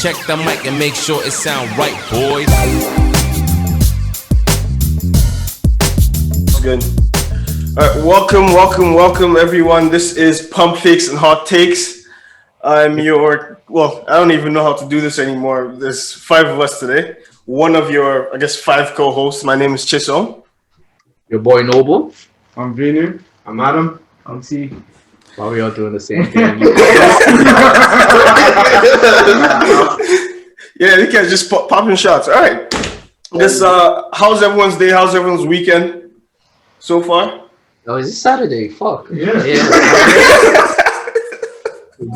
Check the mic and make sure it sound right, boys. Good. All right, welcome, everyone. This is Pump Fakes and Hot Takes. I'm I don't even know how to do this anymore. There's 5 of us today. One of your, 5 co-hosts. My name is Chiso. Your boy Noble. I'm Vinu. I'm Adam. I'm T. Why are we all doing the same thing? Yeah, you guys just popping shots. All right. How's everyone's day? How's everyone's weekend so far? Oh, is it Saturday? Fuck. Yeah. The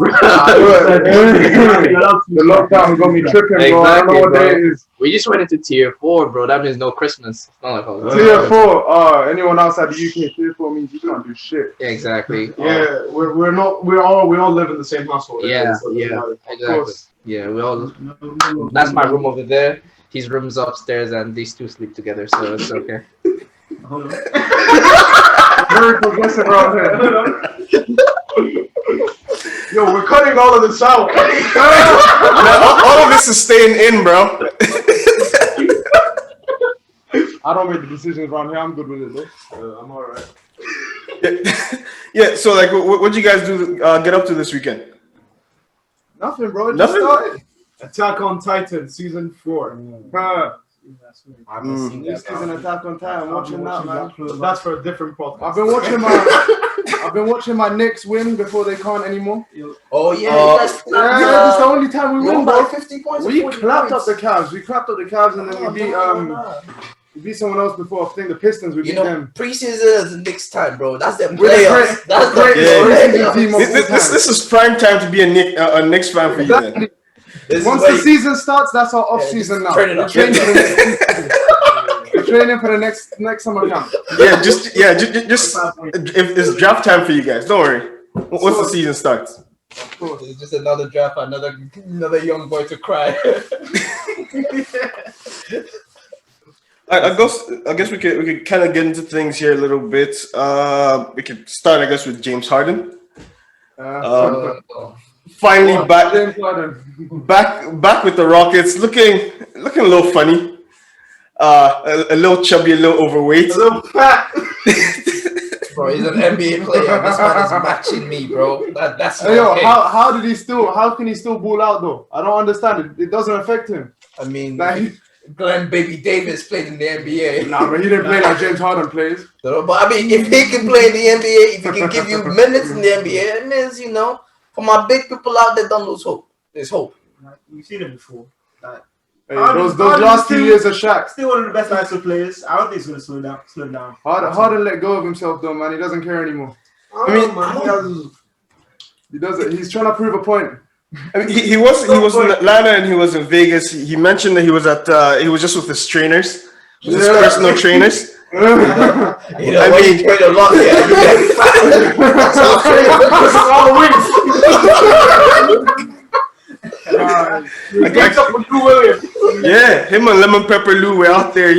lockdown got me tripping, bro. I don't know what day it is. We just went into tier 4, bro. That means no Christmas. It's not like Tier 4. Anyone outside the UK, tier 4 means you can't do shit. Yeah, exactly. Yeah, we all live in the same household. Exactly. Yeah, we all. That's my room over there. His room's upstairs, and these two sleep together, so it's okay. Hold on. Very progressive around here. Yo, we're cutting all of this out. All of this is staying in, bro. I don't make the decisions around here. I'm good with it, though. I'm alright. Yeah. So, what'd you guys do? Get up to this weekend? Nothing, bro. It Nothing? just started. Attack on Titan season 4. I haven't seen This that. season Attack on Titan. I'm watching that, man. That's for a different podcast. I've been watching my Knicks win before they can't anymore. Oh yeah, That's the only time we win, bro. 50 points. We clapped up the Cavs. We clapped up the Cavs, and then we beat someone else before. I think the Pistons. We beat them. Preseason is the next time, bro. That's the We're the playoffs. That's the greatest team of all time. This is prime time to be a Knicks fan for you. Then. Once the season starts, that's our off season now. We're training for the next summer camp. Just if it's draft time for you guys, don't worry. Once the season starts. Of course, it's just another draft, another young boy to cry. I guess we could kind of get into things here a little bit. We could start, I guess, with James Harden. Finally back with the Rockets, looking a little funny. A little chubby, a little overweight. A little fat. Bro, he's an NBA player. This man is matching me, bro. That's hey, yo, how can he still ball out though? I don't understand it. It doesn't affect him. I mean, Glenn Baby Davis played in the NBA. Nah, but he didn't play like James Harden plays. But I mean, if he can play in the NBA, if he can give you minutes in the NBA, it means, for my big people out there, don't lose hope. There's hope. You've seen it before. Hey, those last 2 years of Shaq. Still one of the best ISO players. I don't think he's going to slow down. Harden let go of himself though, man. He doesn't care anymore. He doesn't. He's trying to prove a point. I mean, he was in Atlanta and he was in Vegas. He mentioned that he was just with his trainers, his personal trainers. He played a lot. Yeah, him and Lemon Pepper Lou were out there,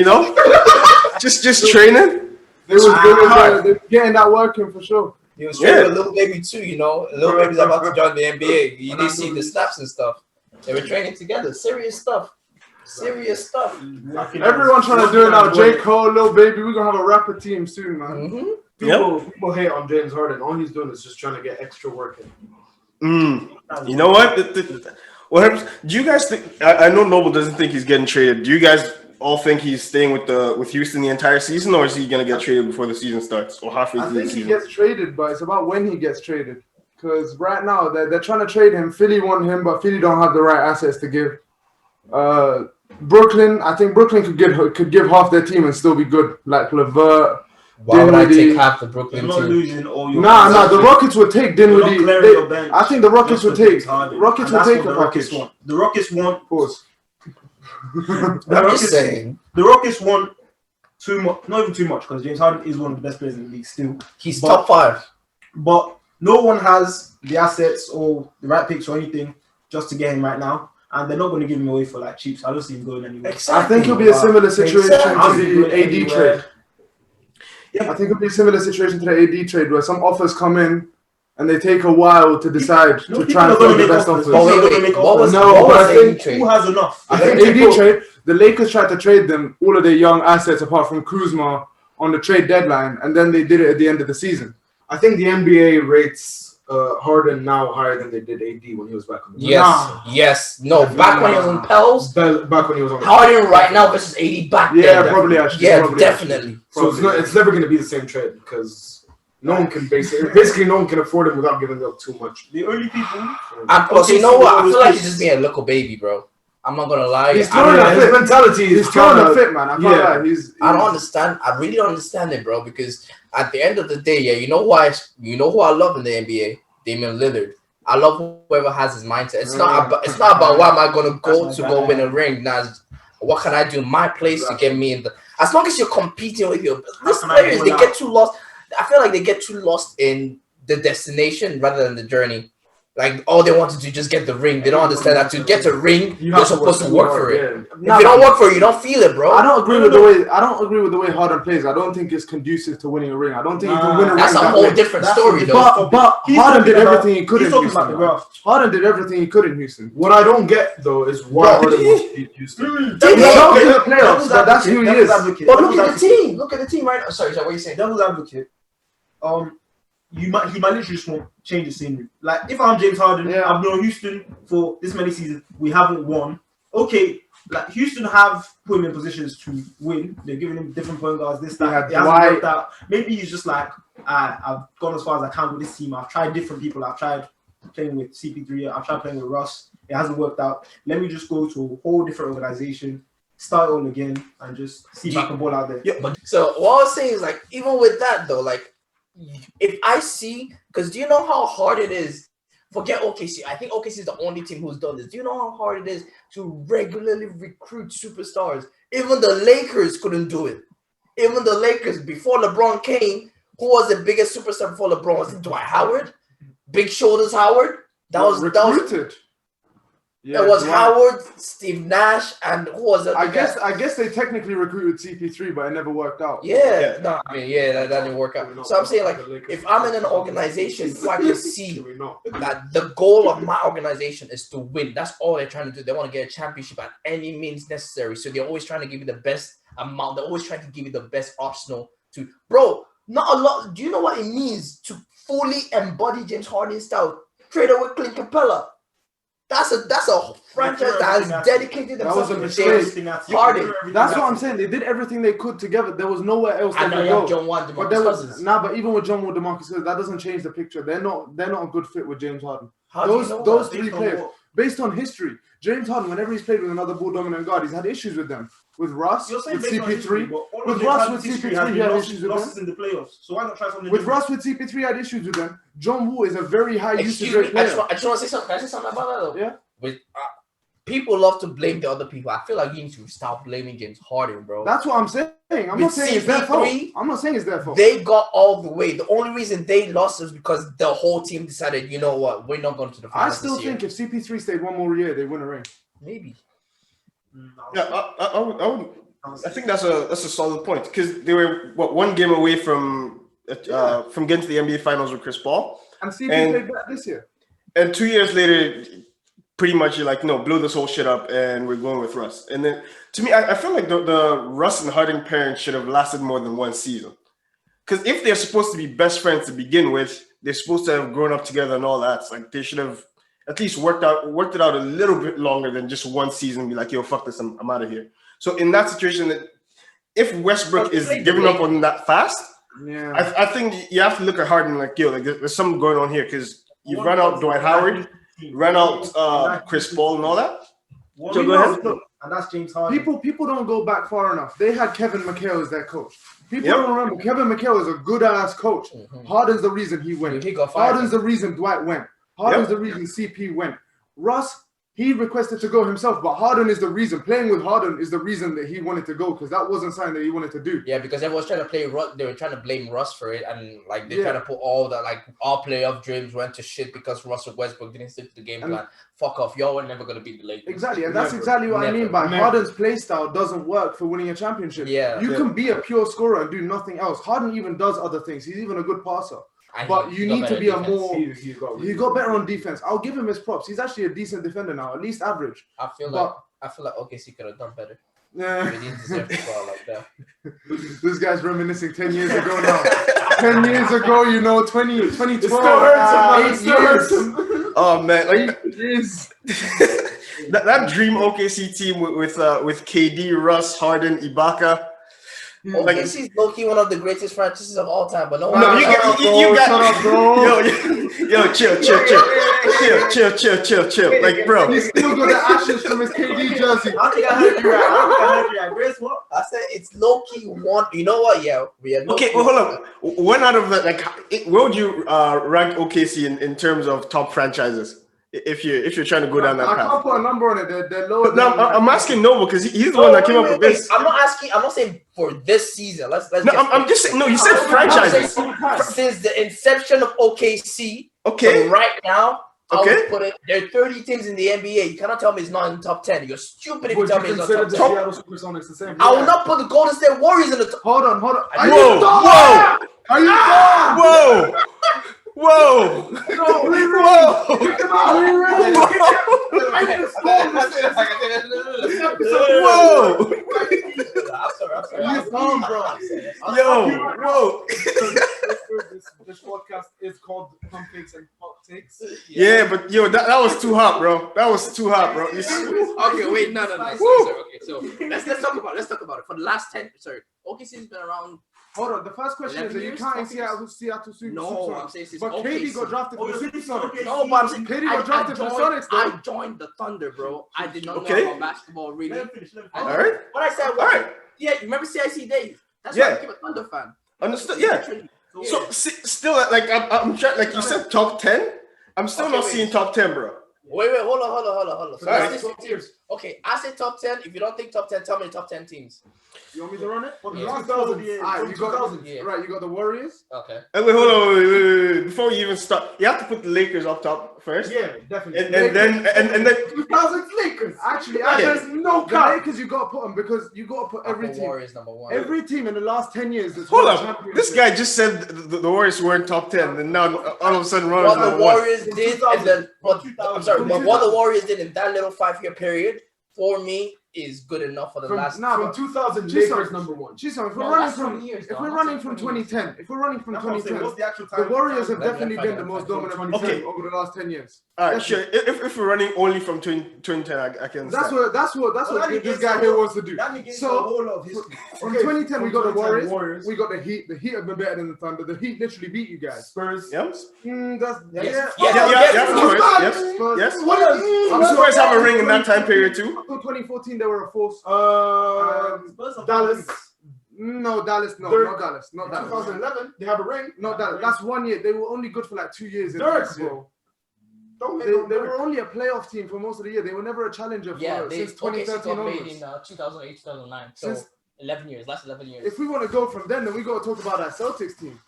just training. They were getting that working for sure. He was training with Lil Baby too, Lil Baby's about to join the NBA. You didn't see the snaps and stuff. They were training together. Serious stuff. Everyone trying to do it now. J. Cole, Lil Baby. We're going to have a rapper team soon, man. Mm-hmm. People hate on James Harden. All he's doing is just trying to get extra work in. You know what? What happens? Do you guys think? I know Noble doesn't think he's getting traded. Do you guys all think he's staying with Houston the entire season, or is he gonna get traded before the season starts or halfway through the season? I think he gets traded, but it's about when he gets traded. Because right now they're trying to trade him. Philly want him, but Philly don't have the right assets to give. Brooklyn, I think Brooklyn could give half their team and still be good, like LeVert. Why would I take half the Brooklyn team? Nah, the Rockets would take Dinwiddie. I think the Rockets would take. The Rockets want. The Rockets want. Pause. The Rockets want too much. Not even too much, because James Harden is one of the best players in the league still. He's top 5. But no one has the assets or the right picks or anything just to get him right now. And they're not going to give him away for cheap. So I don't see him going anywhere. Exactly. I think it'll be a similar situation to the AD trade. Yeah, I think it'll be a similar situation to the AD trade where some offers come in and they take a while to decide to try and find the best offers. What was who has enough? I think AD trade. The Lakers tried to trade them all of their young assets apart from Kuzma on the trade deadline, and then they did it at the end of the season. I think the NBA rates Harden now higher than they did AD when he was back on the Yes. No, back when he was on Pels. Back when he was on Harden right now versus AD back then. Yeah, probably actually. Yeah, probably definitely. Actually. So it's never going to be the same trade because no one can basically no one can afford it without giving up too much. The only people. And plus, you know what? I feel like he's just being a little baby, bro. I'm not gonna lie. He's throwing a fit. Mentality. He's throwing a fit, man. I can't lie. I don't understand. I really don't understand it, bro. Because at the end of the day, you know why? You know who I love in the NBA? Damian Lillard. I love whoever has his mindset. It's not about why am I gonna go win a ring. Now, what can I do in my place to get me in the? As long as you're competing with your players, they get too lost. I feel like they get too lost in the destination rather than the journey. Like all they want to do just get the ring. They don't understand that to get a ring, you're supposed to work for it. Yeah. If you don't work for it, you don't feel it, bro. I don't agree with the way Harden plays. I don't think it's conducive to winning a ring. I don't think you can win a ring. That's a whole different story, though. But Harden did everything he could in Houston. Harden did everything he could in Houston. What I don't get though is why Harden wants beat Houston. They don't get the playoffs. That's who he is. But look at the team. Look at the team right now. Sorry, what are you saying? Devil's advocate. He might literally just want to change the scenery. Like if I'm James Harden, I've known Houston for this many seasons. We haven't won. Okay, like Houston have put him in positions to win. They're giving him different point guards. This that. It hasn't worked out. Maybe he's just like, I've gone as far as I can with this team. I've tried different people. I've tried playing with CP3. I've tried playing with Russ. It hasn't worked out. Let me just go to a whole different organization, start all again, and just see if I can ball out there. Yeah, but so what I was saying is like, even with that though, like. If I see, because do you know how hard it is? Forget OKC. I think OKC is the only team who's done this. Do you know how hard it is to regularly recruit superstars? Even the Lakers couldn't do it. Even the Lakers, before LeBron came, who was the biggest superstar before LeBron? Was it Dwight Howard? Big Shoulders Howard? That was recruited. Yeah, it was Dwight. Howard, Steve Nash, and who was it? I guess they technically recruited CP3, but it never worked out. Yeah. No, I mean, that didn't work out. So I'm saying, like, if I'm in an organization who I can see that the goal of my organization is to win, that's all they're trying to do. They want to get a championship at any means necessary. So they're always trying to give you the best amount. They're always trying to give you the best arsenal to, bro. Not a lot. Do you know what it means to fully embody James Harden's style? Trade away Clint Capella. That's a franchise that has dedicated themselves to James Harden. That's what I'm saying. They did everything they could together. There was nowhere else they could go. John Wall, but even with John Wall, DeMarcus Cousins, that doesn't change the picture. They're not a good fit with James Harden. Those three players, based on history, James Harden, whenever he's played with another ball dominant guard, he's had issues with them. With Russ, with CP3, with Russ, with CP3, he had issues with them. In the playoffs. So why not try something? With Russ, with CP3, had issues with them. John Wall is a very high usage rate player. I just want to say something. Can I say something about that though? Yeah. With people love to blame the other people. I feel like you need to stop blaming James Harden, bro. That's what I'm saying. I'm not saying it's their fault. I'm not saying it's their fault. They got all the way. The only reason they lost is because the whole team decided, you know what, we're not going to the finals. I still think if CP3 stayed one more year, they win a ring. Maybe. Yeah, I think that's a solid point because they were one game away from getting to the NBA Finals with Chris Paul, and CP played back this year. And 2 years later, pretty much you're like, no, blow this whole shit up, and we're going with Russ. And then to me, I feel like the Russ and Harden pairing should have lasted more than one season. Because if they're supposed to be best friends to begin with, they're supposed to have grown up together and all that. It's like they should have at least worked it out a little bit longer than just one season and be like, yo, fuck this, I'm out of here. So in that situation, if Westbrook is giving up on that fast, I think you have to look at Harden like, yo, like there's something going on here because you run out Dwight Howard, run out Chris Paul and all that. So go ahead. And that's James Harden. People don't go back far enough. They had Kevin McHale as their coach. People don't remember Kevin McHale is a good ass coach. Mm-hmm. Harden's the reason he went. Harden's the reason Dwight went. Harden's the reason CP went. Russ, he requested to go himself, but Harden is the reason. Playing with Harden is the reason that he wanted to go because that wasn't something that he wanted to do. Yeah, because everyone's trying to play Russ. They were trying to blame Russ for it, and like they're trying to put all that our playoff dreams went to shit because Russell Westbrook didn't stick to the game plan. Fuck off, y'all were never gonna beat the Lakers. Exactly, and that's exactly what I mean by Harden's play style doesn't work for winning a championship. Yeah, you can be a pure scorer and do nothing else. Harden even does other things. He's even a good passer. But you need to be a more. He got better on defense. I'll give him his props. He's actually a decent defender now, at least average. I feel like OKC could have done better. Yeah. He didn't deserve to go out like that. This guy's reminiscing 10 years ago now. 10 years ago, 2012. It still hurts him, 8 years. Oh man, like that dream OKC team with KD, Russ, Harden, Ibaka. OKC is low-key one of the greatest franchises of all time, but no one. No, you got, bro. Yo, chill. Like, bro. He still got the ashes from his KD jersey. I think I heard you right. Grace, what? I said it's low-key one. You know what? Yeah, we are. Okay, well, hold on. One out of the where would you rank OKC in terms of top franchises? If you're trying to go down that path, I can't put a number on it. They're lower. But now I'm asking Noble because he's the one that came up with this. I'm not asking. I'm not saying for this season. Let's. No, I'm just saying. No, you said franchises. Since the inception of OKC. Okay. Right now. Okay. I would put it. There are 30 teams in the NBA. You cannot tell me it's not in the top 10. You're stupid if you tell me it's not top 10. I will not put the Golden State Warriors in the top. Hold on. Whoa! Are you Whoa! Whoa! Whoa! Whoa! This podcast is called Pump Fakes and Hot Takes. Yeah, but that was too hot, bro. That was too hot, bro. Okay, wait, no. Sorry, okay, so let's talk about it. For the last 10, OKC's been around. Hold on, the first question is that you can't Seattle Super. No, I'm saying but KD got drafted for the Supersonics. No, but I'm saying KD got drafted for the Sonics. I joined the Thunder, bro. I did not know about basketball, really. All right. What I said was, all right. Yeah, you remember CIC Days? That's why I became a Thunder fan. Understood? Yeah. So still, like I'm trying, like you said, top 10. I'm still not seeing top 10, bro. Wait, hold on. So right. Okay, I said top 10. If you don't think top 10, tell me the top 10 teams. You want me to run it? For the last 2000 years. Right, you got the Warriors. Okay. Wait, hold on. Wait. Before you even start, you have to put the Lakers up top first. Yeah, definitely. And then 2000 Lakers. Actually, there's no cap. The Lakers, you got to put them because you got to put every team. Warriors number 1. Every team in the last 10 years. Hold up. This guy just said the Warriors weren't top 10, and now all of a sudden, what the Warriors did, and then what the Warriors did in that little 5-year period, for me, is good enough for the last. From 2000, Lakers number 1. If we're running from 2010, the Warriors have definitely been the most dominant team over the last 10 years. All right, sure. If we're running only from 2010, I can. That's what this guy here wants to do. So from 2010, we got the Warriors. We got the Heat. The Heat have been better than the Thunder. The Heat literally beat you guys. Spurs. Yep. Yes. Spurs have a ring in that time period too. Until 2014, they were a force. Dallas. No, Dallas. No, not Dallas. Not Dallas. 2011, they have a ring. Not Dallas. That's 1 year. They were only good for like 2 years. They were only a playoff team for most of the year. They were never a challenger since 2013 onwards. In 2008, 2009. So 11 years. Last 11 years. If we want to go from then we got to talk about that Celtics team.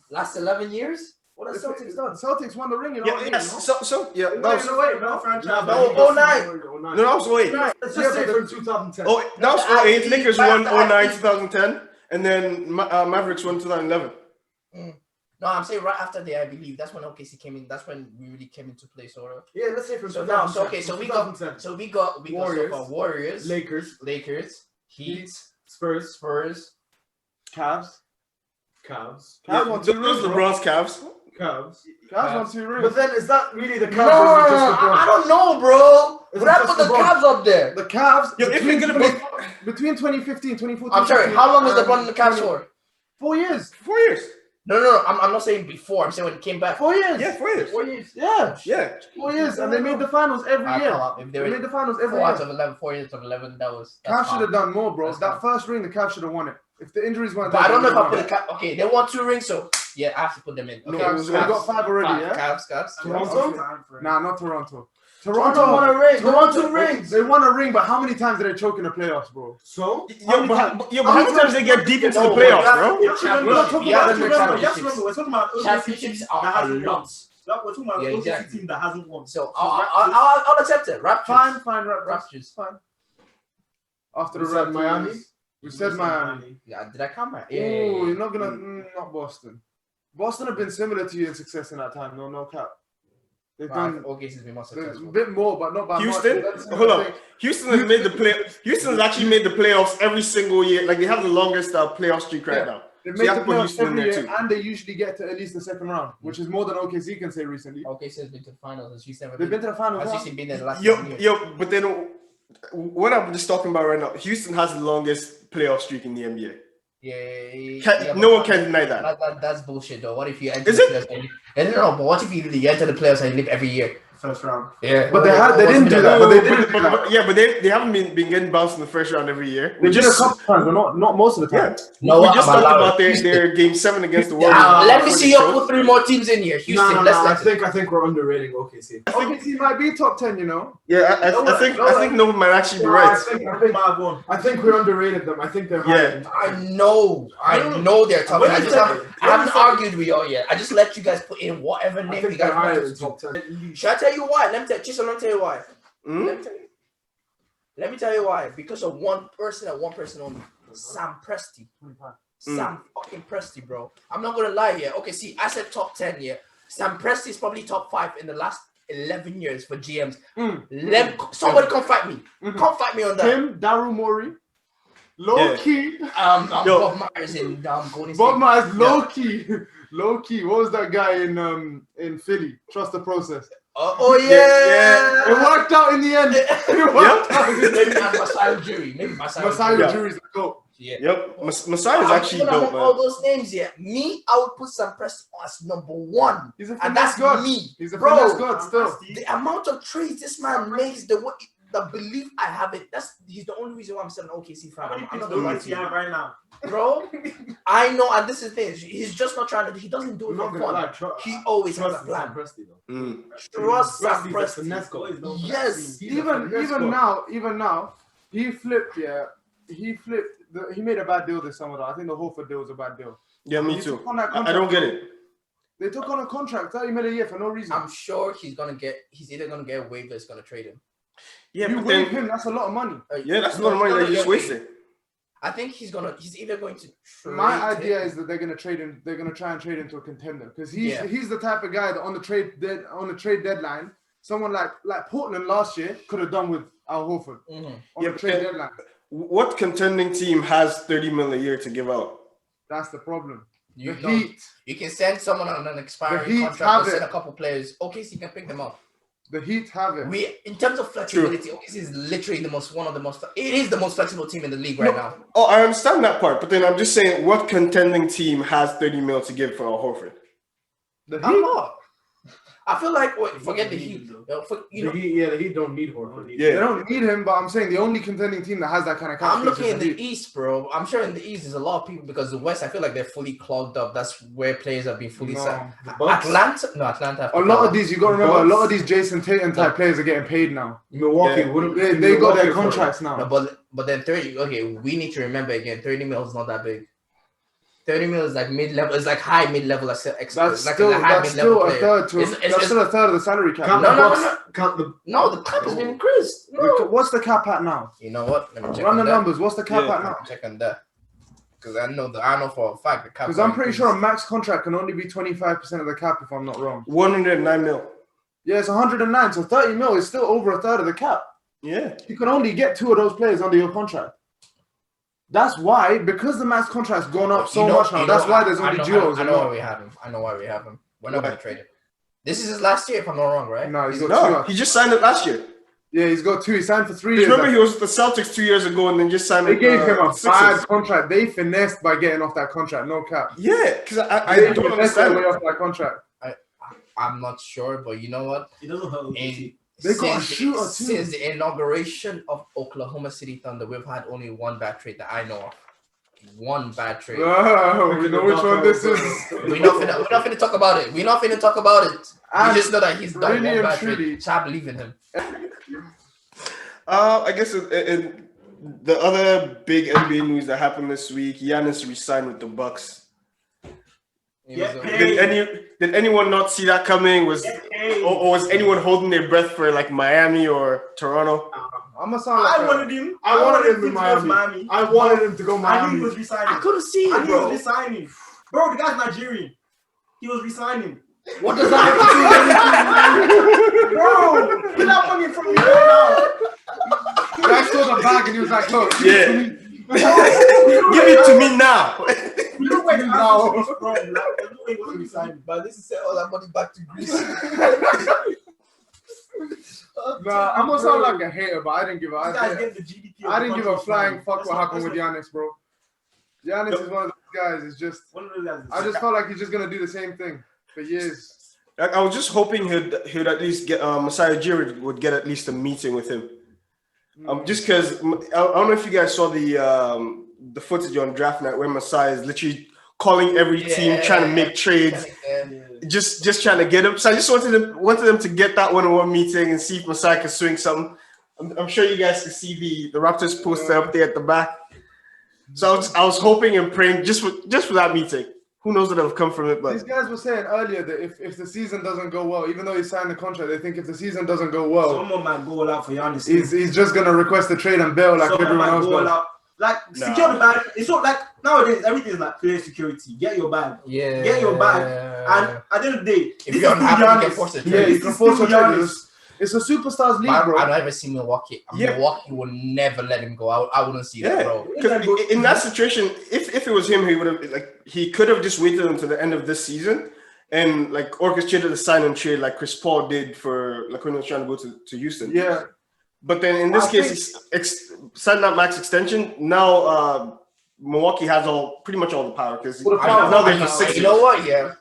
Last 11 years? What has Celtics done? Celtics won the ring in that was 08, no franchise. No, 09. No, that was 08. Let's just say from 2010. Oh, that was 08. Lakers won 09, 2010, and then Mavericks won 2011. No, I'm saying right after that, I believe that's when OKC came in. That's when we really came into play, sort of. Yeah, let's say from so now. So we got Warriors, Lakers, Heat, Spurs, Cavs. Those LeBron's Cavs. Cavs won 2 rings. But then is that really the Cavs? No, I don't know, bro. But I put the Cavs up there. The Cavs. Between 2015, 2014. I'm sorry. How long was LeBron in the Cavs for? 4 years. 4 years. No. I'm not saying before. I'm saying when he came back. 4 years. Yeah, 4 years. 4 years. Yeah. 4 years, and they made the finals every year. They made the finals every 4 year. out of 11, 4 years of 11. Cavs should have done more, bro. That first ring, the Cavs should have won it. If the injuries weren't there. But I don't know if I put the Cavs. Okay, they won 2 rings, so yeah, I have to put them in. Okay, we got 5 already, yeah? Cavs. Toronto? Nah, not Toronto. Toronto won a ring. They won 2 rings. They won a ring, but how many times did they choke in the playoffs, bro? So? How many times they get deep into the playoffs, bro? We're not talking about championships. We're talking about championships are a lot. We're talking about an OKC team that hasn't won. So I'll accept it. Raptors. Fine, Raptors. Fine. After the Raptors. Miami. We said Miami. Yeah, did I come back? Yeah. Oh, you're not gonna not Boston. Boston have been similar to you in success in that time. No cap. They've done OKC's been more successful. a bit more, but not by Houston. much. Hold on. Houston has made the play. Houston has actually made the playoffs every single year. Like they have the longest playoff streak right now. They So make you the have to put playoffs Houston in every there year, too. and they usually get to at least the second round, which is more than OKC can say recently. OKC has been to the finals. Has Houston ever They've been to the finals. Has Houston been there the last 10 years? But then what I'm just talking about right now, Houston has the longest playoff streak in the NBA. Yeah, no one can deny that. That's bullshit, though. What if you enter Is the it? playoffs? No, but what if you enter the playoffs and you live every year? First round. Yeah, But they didn't do that. But they didn't do that. But they haven't been getting bounced in the first round every year. They did a couple times, but not most of the time. No, we just I'm talked allowed. about their game 7 against the Warriors. Let me see you put 3 more teams in here. Houston, I think we're underrating OKC. OKC might be top 10, you know. Yeah, I think no one might actually be right. I think we underrated them. I think they're higher. I know they're top 10. I haven't argued with y'all yet. I just let you guys put in whatever name you guys want. Top 10. Should I tell you why? Let me tell you why. Let me tell you why. Because of one person and one person only. Sam Presti. Sam fucking Presti, bro. I'm not gonna lie here. Okay, see, I said top 10 here. Sam Presti is probably top 5 in the last 11 years for GMs. Somebody come fight me. Come fight me on that. Him, Daryl Morey, low key. Bob Myers in Golden State. Bob Myers, low key. Low key. What was that guy in Philly? Trust the process. Yeah. It worked out in the end. It worked out. Maybe Masai Ujiri. Maybe Masai Ujiri is the GOAT. Yeah. Yep. Masai is actually dope, man. All those names here. Me, I would put Sam Presti as number 1. He's a and that's god. me. He's a bro, god still. The amount of trades this man makes, the belief I have it. He's the only reason why I'm still an OKC fan. I'm not gonna lie to you right now, bro. I know, and this is the thing. He's just not trying to. He doesn't do it for fun. He always has a plan. Trust Sam Presti. Yes. Even now, he flipped. Yeah, he flipped. He made a bad deal this summer. Though. I think the Horford deal was a bad deal. Yeah, me too. I don't get it. They took on a contract, $30 million a year for no reason. I'm sure he's either gonna get a waiver, it's gonna trade him. Yeah, you waive him, that's a lot of money. Yeah, that's a lot of money that you're just wasting. I think he's either going to trade My idea is that they're gonna trade him. They're gonna try and trade him to a contender because he's the type of guy that on the trade deadline, someone like Portland last year could have done with Al Horford on the trade deadline. What contending team has $30 million a year to give out? That's the problem. You can send someone on an expiring contract and send a couple players. OKC can pick them up. The Heat have it. In terms of flexibility, OKC is literally the most flexible team in the league right now. Oh, I understand that part, but then I'm just saying, what contending team has $30 million to give for Al Horford? The Heat. I feel like forget the Heat. The Heat don't need Horford. Yeah, they don't need him, but I'm saying the only contending team that has that kind of. I'm looking in the East, bro. I'm sure in the East there's a lot of people because the West, I feel like they're fully clogged up. That's where players have been fully set. Atlanta. A lot of these, you got to remember, a lot of these Jason Tatum type players are getting paid now. Milwaukee, they got their contracts now. No, but then 30. Okay, we need to remember again. 30 mil is not that big. 30 mil is like mid-level. It's like high mid-level. That's still a third. That's still a third of the salary cap. No, the cap has been increased. No. What's the cap at now? You know what? Let me check. Run the numbers. What's the cap at now? Check on that. Because I know for a fact the cap. Because I'm pretty sure a max contract can only be 25% of the cap, if I'm not wrong. 109 mil. Yeah, it's 109. So 30 mil is still over a third of the cap. Yeah. You can only get 2 of those players under your contract. That's why, because the max contract's gone up so much now, that's why there's only duos. I know why we have him. We're not going to trade him. This is his last year, if I'm not wrong, right? No, he's got 2. He just signed it last year. Yeah, he's got 2. He signed for 3 years. Remember, he was with the Celtics 2 years ago and then just signed. They gave him a bad contract. They finessed by getting off that contract, no cap. Yeah, because I don't understand. Off that contract. I'm not sure, but you know what? It doesn't hurt. They got a shooter too. Since the inauguration of Oklahoma City Thunder, we've had only one bad trade that I know of. One bad trade. Oh, we know which one this is. We're not finna talk about it. We just know that he's done really one bad trade. So I believe in him. I guess in the other big NBA news that happened this week, Giannis re-signed with the Bucks. Did anyone not see that coming? Or was anyone holding their breath for like Miami or Toronto? I'm gonna sound like I wanted him in Miami. I wanted him to go Miami. I knew he was resigning. I couldn't see it, bro. He was resigning. Bro, the guy's Nigerian. he was resigning. What does that have to do with anything? Bro, get that money from me right now. I saw the bag and he was like, look, Yeah. Give it to me now. You know where now is from. Like, there's no way he wasn't resigning. But this is send all that money back to Greece. Nah, I'm gonna sound like a hater, but I didn't give a I didn't give a flying fuck what happened with Giannis, bro. Giannis is one of those guys. It's just I just felt like he's just gonna do the same thing for years. I was just hoping he'd at least get Masai Ujiri would get at least a meeting with him. Just because I don't know if you guys saw the footage on draft night where Masai is literally calling every team trying to make trades, just trying to get him. So I just wanted them to get that one-on-one meeting and see if Masai can swing something. I'm sure you guys can see the Raptors poster up there at the back. So I was hoping and praying just for that meeting. Who knows what will come from it? But these guys were saying earlier that if the season doesn't go well, even though he signed the contract, they think if the season doesn't go well, someone might go all out for Giannis. He's just gonna request a trade and bail like everyone else does. Like secure the bag. It's not like nowadays everything is like player security. Get your bag. Yeah. Get your bag. And at the end of the day, if you're unhappy, you can force a trade. Yeah, you can force a trade. It's a superstars league, bro. I've never seen Milwaukee. Milwaukee will never let him go out. I wouldn't see that, bro. Because in that situation, if it was him, he could have just waited until the end of this season and like orchestrated a sign and trade like Chris Paul did for like when he was trying to go to Houston. Yeah. But then in this case, he's signed that max extension. Now Milwaukee has pretty much all the power because now they're for 6 years. You know what? Yeah.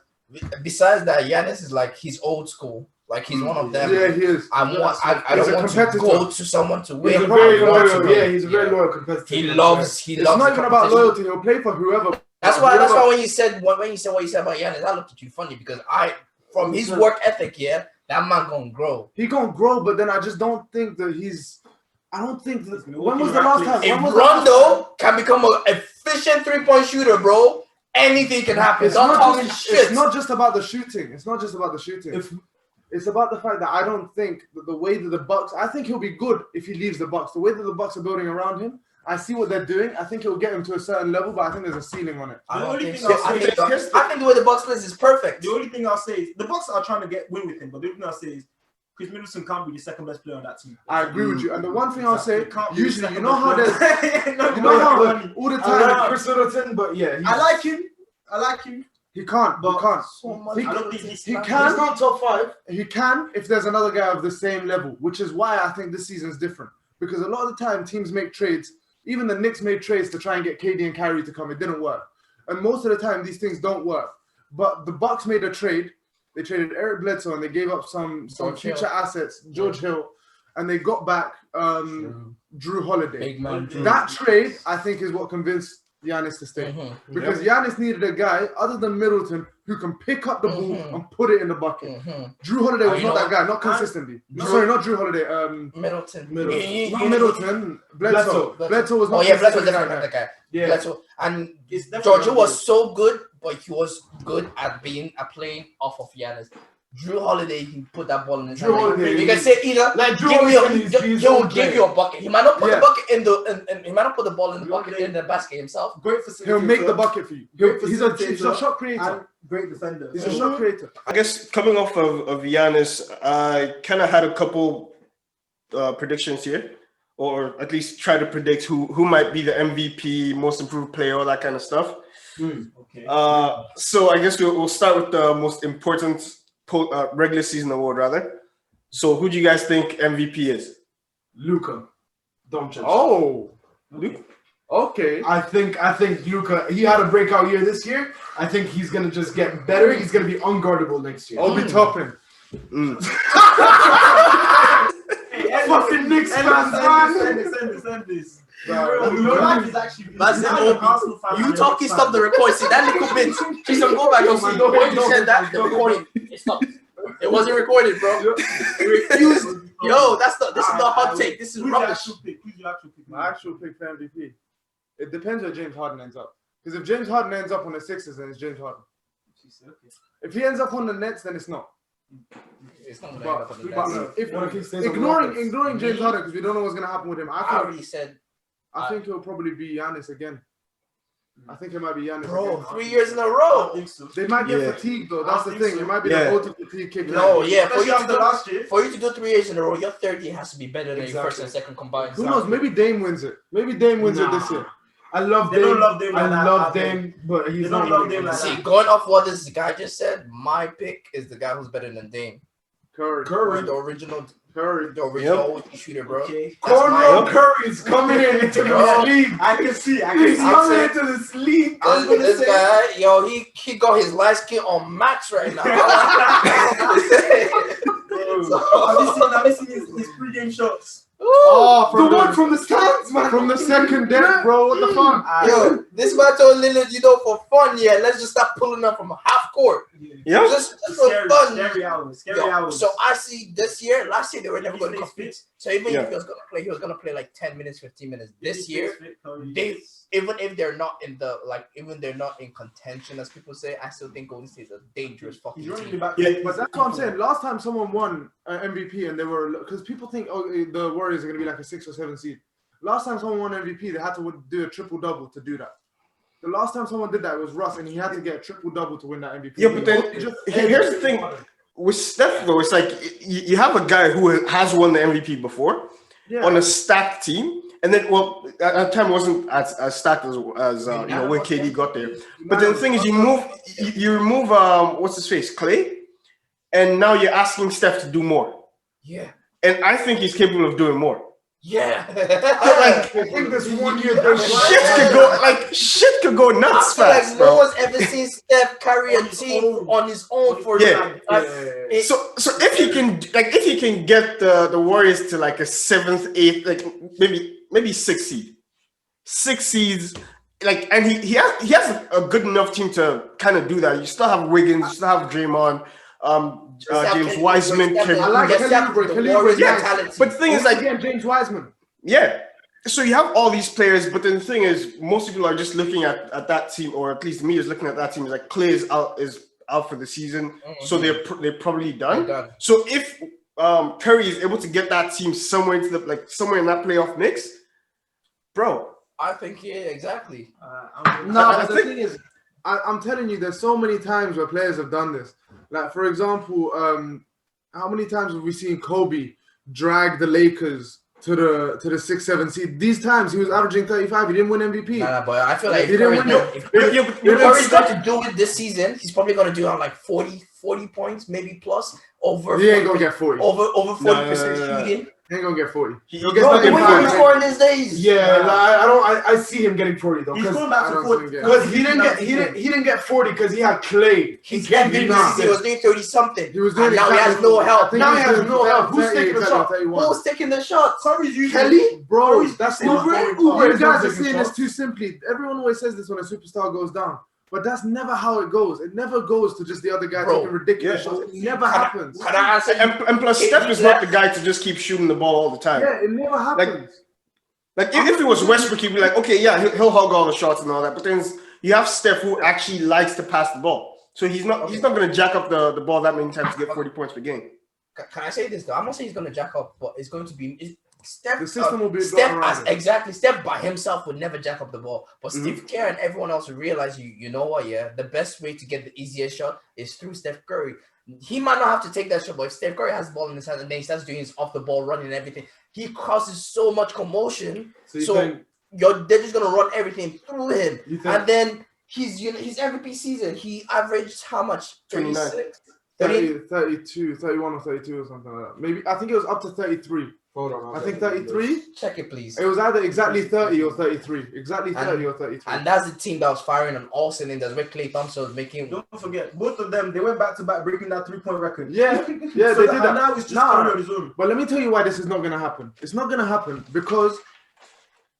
Besides that, Giannis is like he's old school. Like he's one of them. Yeah, he is. I don't want to go to someone to win. He's a very loyal. Yeah, he's a very loyal competitor. He loves. It's not even about loyalty. He'll play for whoever. That's why when you said what you said about Giannis, I looked at you funny because from his work ethic, that man gonna grow. He gonna grow, but then I just don't think that he's. I don't think that. When was the last time? If Rondo can become an efficient 3-point shooter, bro, anything can happen. It's not just about the shooting. It's not just about the shooting. It's about the fact that I don't think that the way that the Bucks. I think he'll be good if he leaves the Bucks. The way that the Bucks are building around him, I see what they're doing. I think it'll get him to a certain level, but I think there's a ceiling on it. I think the way the Bucks plays is perfect. The only thing I'll say is the Bucks are trying to win with him, but the only thing I'll say is Chris Middleton can't be the second best player on that team. I agree with you. And the one thing I'll say, usually, you know how there's, all the time, Chris Middleton, but yeah, I like him. He can't. But he can't. I don't think he can. He's not top 5. He can if there's another guy of the same level, which is why I think this season's different. Because a lot of the time, teams make trades. Even the Knicks made trades to try and get KD and Kyrie to come. It didn't work. And most of the time, these things don't work. But the Bucks made a trade. They traded Eric Bledsoe and they gave up some future assets, George Hill, and they got back Drew Holiday. Big man, Drew. That trade, I think, is what convinced Giannis to stay. Because Giannis needed a guy other than Middleton who can pick up the ball and put it in the bucket. Drew Holiday was not that guy, not consistently. Sorry, not Drew Holiday. Middleton. Not Middleton. Bledsoe. Bledsoe was not. Oh yeah, Bledsoe was different that guy. Yeah. Bledsoe. And Georgia was so good, but he was good at playing off of Giannis. Drew Holiday, he put that ball in his hand. You can say either like Drew he will give you a bucket. He might not put the bucket in the he might not put the ball in the bucket in the basket himself. Great facilitator. He'll make the bucket for you. He's a shot creator. Great defender. He's a shot creator. I guess coming off of Giannis, I kind of had a couple predictions here, or at least try to predict who might be the MVP, most improved player, all that kind of stuff. Okay. So I guess we'll start with the most important regular season award, rather. So who do you guys think MVP is? Luka Doncic. Oh, Luka. Okay. I think Luka. He had a breakout year this year. I think he's gonna just get better. He's gonna be unguardable next year. I'll be topping. Fucking Knicks fans, Send this. Your life is actually. You talking stop the recording. See that little bit. Jason, go back and see. When you said that, the recording. It stopped. It wasn't recorded, bro. You refused. Yo, this is not hot take. This is rubbish. My actual pick for MVP. It depends where James Harden ends up. Because if James Harden ends up on the Sixers, then it's James Harden. If he ends up on the Nets, then it's not. It's not ignoring James Harden because we don't know what's gonna happen with him. I already said. I think it'll probably be Giannis again. I think it might be Giannis. Bro, again. 3 years in a row. They might get fatigued though. That's the thing. It might be the ultimate fatigue kicking. No, yeah. For you to do 3 years in a row, your third year has to be better than your first and second combined. Who knows? Maybe Dame wins it. Maybe Dame wins it this year. I love They Dame. don't love Dame. I love Dame, but he's not love Dame. See, going off what this guy just said, my pick is the guy who's better than Dame. Curry. The original shooter, bro. Okay. Cornrow Curry is coming into this league. I can see. He's coming into this league. This guy, yo, he got his light skin on max right now. Have you seen his pregame shots? The one from the stands, man. From the second deck, bro. What the fuck? Yo, this man told Lillard, for fun, let's just stop pulling up from half court. Yeah. Just for fun. Scary hours. So I see last year they were never going to compete. So even if he was going to play like 10 minutes, 15 minutes. This year, even if they're not in contention, as people say, I still think Golden State is a dangerous fucking team. But that's what I'm saying. Last time someone won an MVP and they were, because people think the Warriors are going to be like a 6 or 7 seed. Last time someone won MVP, they had to do a triple-double to do that. The last time someone did that was Russ, and he had to get a triple-double to win that MVP. Yeah, but then here's the thing. With Steph, though, it's like you have a guy who has won the MVP before on a stacked team. And then, at that time, it wasn't as stacked as when KD got there. But then the thing is, you remove what's his face, Clay, and now you're asking Steph to do more. Yeah. And I think he's capable of doing more. Yeah. I think this 1 year shit could go nuts fast, bro. No one's ever seen Steph carry a team on his own for So if he can get the Warriors to like a 7th, 8th, like maybe 6 seed. 6 seeds, and he has a good enough team to kind of do that. You still have Wiggins, you still have Draymond, James Wiseman. I like Kelly Oubre. But the thing is, James Wiseman. Yeah. So you have all these players, but then the thing is, most people are just looking at that team, or at least me is looking at that team. Is like Clay is out for the season, so they're probably done. So if Curry is able to get that team somewhere into somewhere in that playoff mix, bro. I think exactly. The thing is, I'm telling you, there's so many times where players have done this. Like, for example, how many times have we seen Kobe drag the Lakers to the 6-7 seed? These times he was averaging 35. He didn't win MVP. But I feel like he didn't win it. If Curry's going to do it this season, he's probably going to do like 40 points, maybe plus. He ain't gonna get 40. Over 40% shooting. He ain't gonna get 40. He'll get scoring these days. Yeah, I see him getting 40 though. He's going back to 40 because he didn't get 40 because he had Clay. He was doing 30 something. He was doing now he has no help. Now he has no help. Who's taking the shot? Who's taking the shot? Kelly, bro. That's not. You guys are seeing seeing this too simply. Everyone always says this when a superstar goes down. But that's never how it goes. It never goes to just the other guy taking ridiculous shots. It never happens. Can I answer? And plus, Steph is not the guy to just keep shooting the ball all the time. Yeah, it never happens. Like if it was Westbrook, he'd be like, okay, yeah, he'll hog all the shots and all that. But then you have Steph who actually likes to pass the ball, so he's not going to jack up the ball that many times to get 40 points per game. Can I say this though? I'm not saying he's going to jack up, but it's going to be. Steph, the system will be Steph by himself would never jack up the ball, but Steve Kerr and everyone else will realize you know what? Yeah, the best way to get the easiest shot is through Steph Curry. He might not have to take that shot, but if Steph Curry has the ball in his hand and then he starts doing his off the ball running and everything, he causes so much commotion. So they're just gonna run everything through him, and then his MVP season he averaged how much? 26, 32, 31 or 32 or something like that. Maybe I think it was up to 33. Hold on. I think 33. Check it, please. It was either exactly 30 or 33. Exactly 30 or 33. And that's the team that was firing on all cylinders. Where Klay Thompson was making. Don't forget, both of them, they went back to back breaking that 3-point record. Yeah, so they did that. Now it's just on his own. But let me tell you why this is not going to happen. It's not going to happen because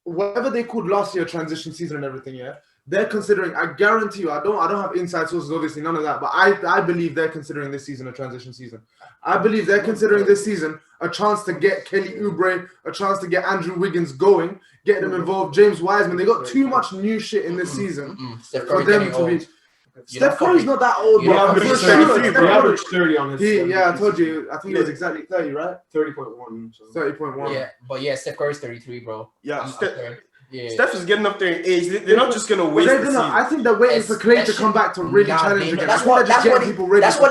whatever they called last year transition season and everything, they're considering. I guarantee you, I don't have inside sources, obviously, none of that. But I believe they're considering this season a transition season. I believe they're considering this season a chance to get Kelly Oubre, a chance to get Andrew Wiggins going, get them involved. James Wiseman. They got too much new shit in this season for them to be. Steph Curry's not that old, bro. He averaged 30 on his. I told you. I think it was exactly 30, right? 30.1. 30.1. Yeah, but Steph Curry's 33, bro. Yeah, Yeah. Steph is getting up there in age. They're not just gonna waste the season. I think they're waiting for Clay to come back to really challenge again. That's what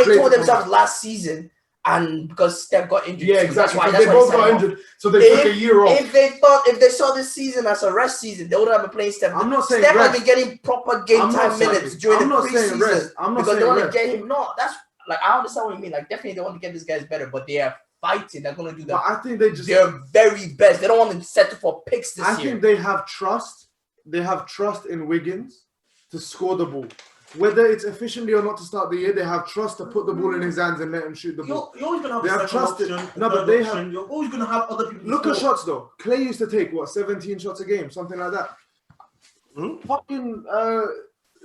they told themselves last season. And because Steph got injured, exactly. That's why they both got injured, so they took a year off. If they saw this season as a rest season, they would have been playing Steph. I'm not saying Steph rest. has been getting proper game time minutes during the preseason. Because they want to get him. No, that's like I understand what you mean. Like definitely they want to get these guys better, but they are fighting. They're going to do that. But I think they're very best. They don't want to settle for picks this year. I think they have trust. They have trust in Wiggins to score the ball. Whether it's efficiently or not to start the year, they have trust to put the ball in his hands and let him shoot the ball. You're always going to have trust. You're always going to have other people. Look at shots though. Clay used to take 17 shots a game, something like that. Fucking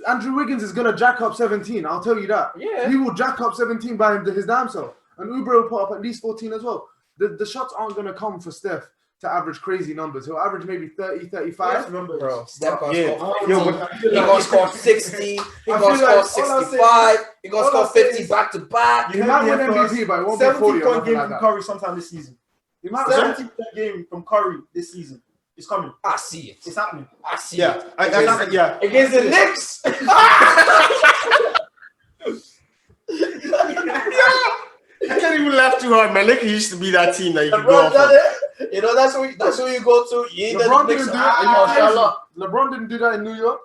Andrew Wiggins is gonna jack up 17. I'll tell you that. Yeah, he will jack up 17 by his damn self, and Oubre will put up at least 14 as well. The shots aren't gonna come for Steph to average crazy numbers. He'll average maybe 30, 35. Bro, Steph gonna score 40. He gonna score 60. He gonna score 65. He gonna score 50 back to back. He might win MVP, but it won't be 40 or point game like from Curry sometime this season. 70-point game from Curry this season. It's coming. I see it. It's happening. I see it. Against the Knicks. I can't even laugh too hard, man. Lakers used to be that team that you could go off of. You know, that's who you go to. You LeBron didn't do that. LeBron didn't do that in New York.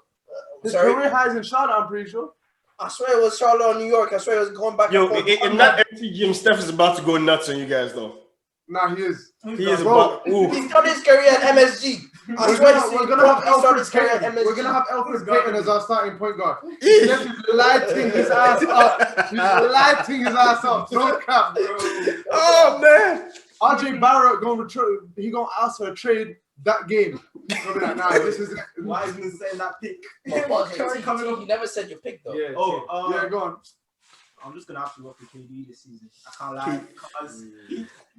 His career highs in Charlotte, I'm pretty sure. I swear it was Charlotte or New York. I swear it was going back. Yo, in that empty gym, Steph is about to go nuts on you guys, though. Nah, he is. He is about. He's got his career at MSG. We're gonna have Elfrid Payton as our starting point guard. He's lighting his ass up. No cap, bro. Oh man. RJ Barrett gonna ask for a trade that game. Why isn't he saying that pick? You never said your pick though. Yeah. Go on. I'm just gonna have to work with KD this season. I can't lie. Because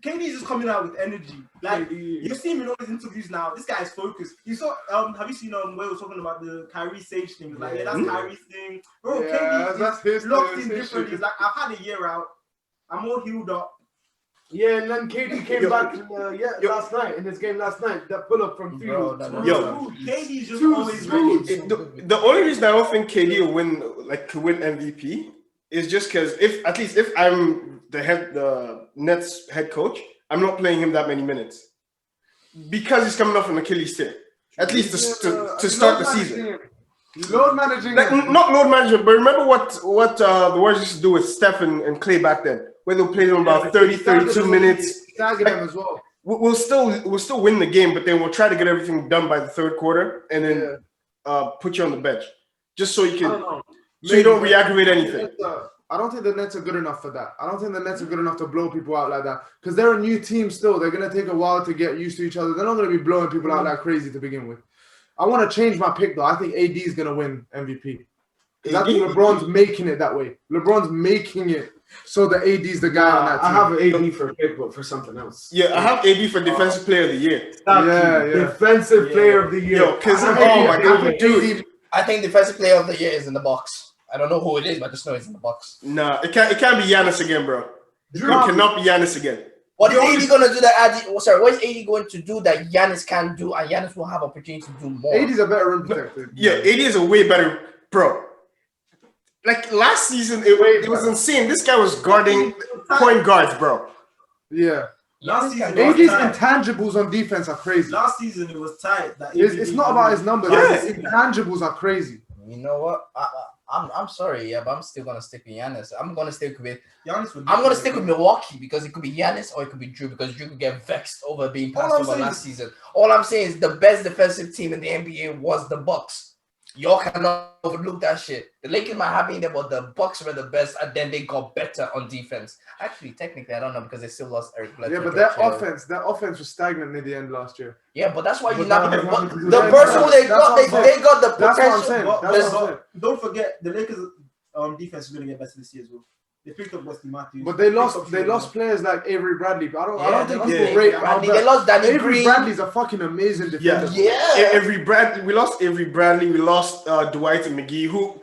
KD is just coming out with energy. Like you see him in all his interviews now. This guy is focused. You saw have you seen where we were talking about the Kyrie Sage thing? Like that's Kyrie's thing. Bro, KD is locked in differently. Like I've had a year out. I'm all healed up. Yeah, and then KD came back last night in his game last night. That pull up from 3. KD's just always ready. The only reason I don't think KD will could win MVP is just because if I'm the Nets head coach, I'm not playing him that many minutes because he's coming off an Achilles tear. At least to start the season. Load managing, not load management, but remember what the Warriors used to do with Steph and Clay back then, where they'll play them about 30, 32 minutes. Tagging them as well. We'll still win the game, but then we'll try to get everything done by the third quarter and then put you on the bench, just so you can you don't re-aggravate anything. I don't think the Nets are good enough for that. I don't think the Nets are good enough to blow people out like that because they're a new team still. They're gonna take a while to get used to each other. They're not gonna be blowing people out like crazy to begin with. I want to change my pick though. I think AD is gonna win MVP. Because I think LeBron's making it that way. LeBron's making it so the AD's the guy on that team. I have AD for a pick, but for something else. Yeah, I have AD for Defensive Player of the Year. Defensive Player of the Year. Because oh my god, dude. I think Defensive Player of the Year is in the box. I don't know who it is, but I just know it's in the box. Nah, it can't be Giannis again, bro. It cannot be Giannis again. What is AD going to do that? What is AD going to do that Giannis can't do, and Giannis will have opportunity to do more? AD's a better rim protector. Yeah, AD is a way better, bro. Like last season, it was insane. This guy was guarding point guards, bro. Yeah. Last season, AD's intangibles on defense are crazy. Last season, it was tight. It's not about his numbers. His intangibles are crazy. You know what? I'm sorry, but I'm still gonna stick with Giannis. I'm gonna stick with Milwaukee because it could be Giannis or it could be Drew because Drew could get vexed over being passed over last season. All I'm saying is the best defensive team in the NBA was the Bucks. Y'all cannot overlook that shit. The Lakers might have been there, but the Bucks were the best, and then they got better on defense. Actually, technically, I don't know because they still lost Eric Bledsoe. Yeah, but their offense was stagnant near the end last year. Yeah, but that's why you not the person who they got the potential. That's what I'm saying. Don't forget the Lakers' defense is going to get better this year as well. They picked up Wesley Matthews. But they lost players like Avery Bradley. I don't think people rate Bradley. They lost Danny Avery Green. Bradley's a fucking amazing defender. Yeah. We lost Avery Bradley. We lost Dwight and McGee, who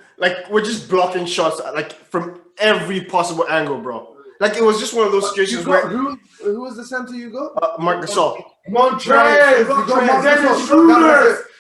were just blocking shots from every possible angle, bro. It was just one of those situations where who was the center you got? Marc Gasol. Montrez.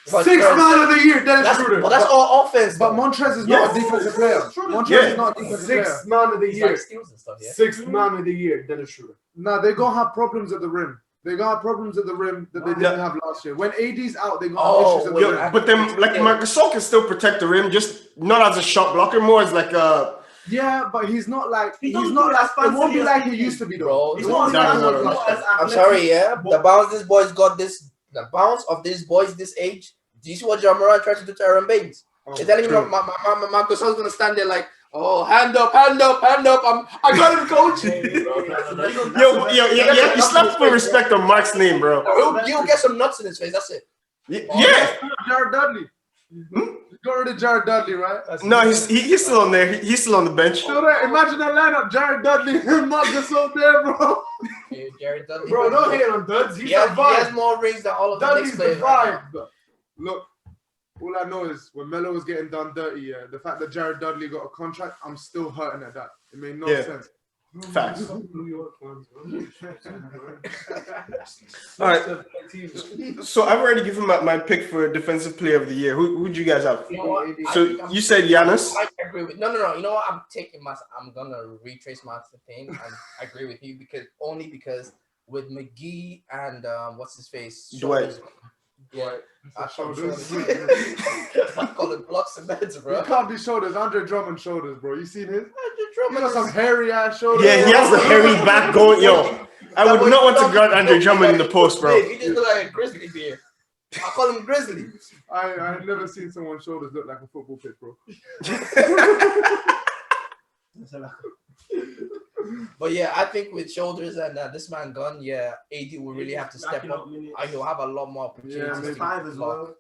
Sixth man of the year, Dennis Schroeder. But that's all offense. But Montrez is not a defensive player. Montrez is not a defensive player. Sixth man of the year. Like steals and stuff, yeah. Sixth man of the year, Dennis Schroeder. Nah, they're gonna have problems at the rim. They're gonna have problems at the rim that they didn't have last year. When AD's out, they're gonna have issues at the rim. But then, like, Gasol can still protect the rim, just not as a shot blocker, more as like a. Yeah, but he's not like He he's don't not do like as it won't be fancy like as he used to be though. Bro, It won't be like as I'm sorry, yeah. The bounce this boys got this. The bounce of these boys this age. Do you see what John Moran tried to do to Aaron Baines? They're telling me my Gasol's gonna stand there like, oh, hand up. I got him, coach. Yo, you slapped for respect on Mark's name, bro. He'll get some nuts in his face. That's it. Yeah. Jared Dudley. Got rid of Jared Dudley, right? No, he's still on there. He's still on the bench. So imagine that lineup: Jared Dudley and Mark Gasol there, bro. Yeah, Jared Dudley. Bro, don't hate on Duds. He has more rings than all of the Dudley's next players. the vibe. Look, all I know is when Melo was getting done dirty, the fact that Jared Dudley got a contract, I'm still hurting at that. It made no sense. Facts. New York fans, All right. So I've already given my pick for defensive player of the year. Who'd you guys have? You know what? So you said Giannis. I agree with no. You know what? I'm gonna retrace my thing and I agree with you because with McGee and what's his face? Dwight. Yeah. I Shoulders. call it blocks and beds, bro. It can't be shoulders. Andre Drummond shoulders, bro. You seen his? He Drummond got some hairy ass shoulders. Yeah, he has the hairy back going. Yo, I would not want to guard Andre Drummond in the post, bro. He just look like a grizzly bear. I call him Grizzly. I've never seen someone's shoulders look like a football pitch, bro. But yeah, I think with shoulders and this man gone, AD will really have to step up. He'll have a lot more opportunities to five as well.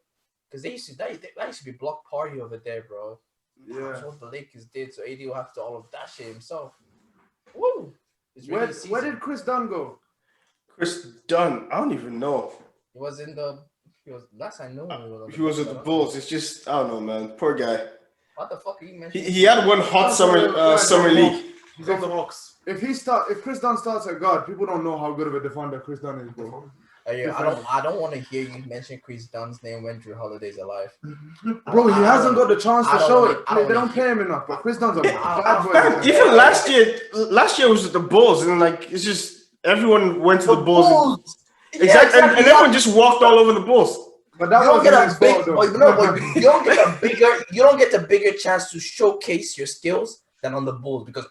Because they used to be block party over there, bro. Yeah. That's what the Lakers did, so AD will have to all of that shit himself. Woo! It's really Where did Chris Dunn go? Chris Dunn, I don't even know. He was last I know. He was with the Bulls. It's just, I don't know, man. Poor guy. What the fuck are you mentioning? He had one hot summer league. He's on the Hawks. If Chris Dunn starts at guard, people don't know how good of a defender Chris Dunn is, bro. I don't want to hear you mention Chris Dunn's name when Drew Holiday's alive. Bro, he hasn't got the chance to show it. They don't pay him enough. But Chris Dunn's a bad boy. Even last year was with the Bulls, and like it's just everyone went to the Bulls. Exactly, and everyone just walked all over the Bulls. But that you don't get a bigger chance to showcase your skills than on the Bulls because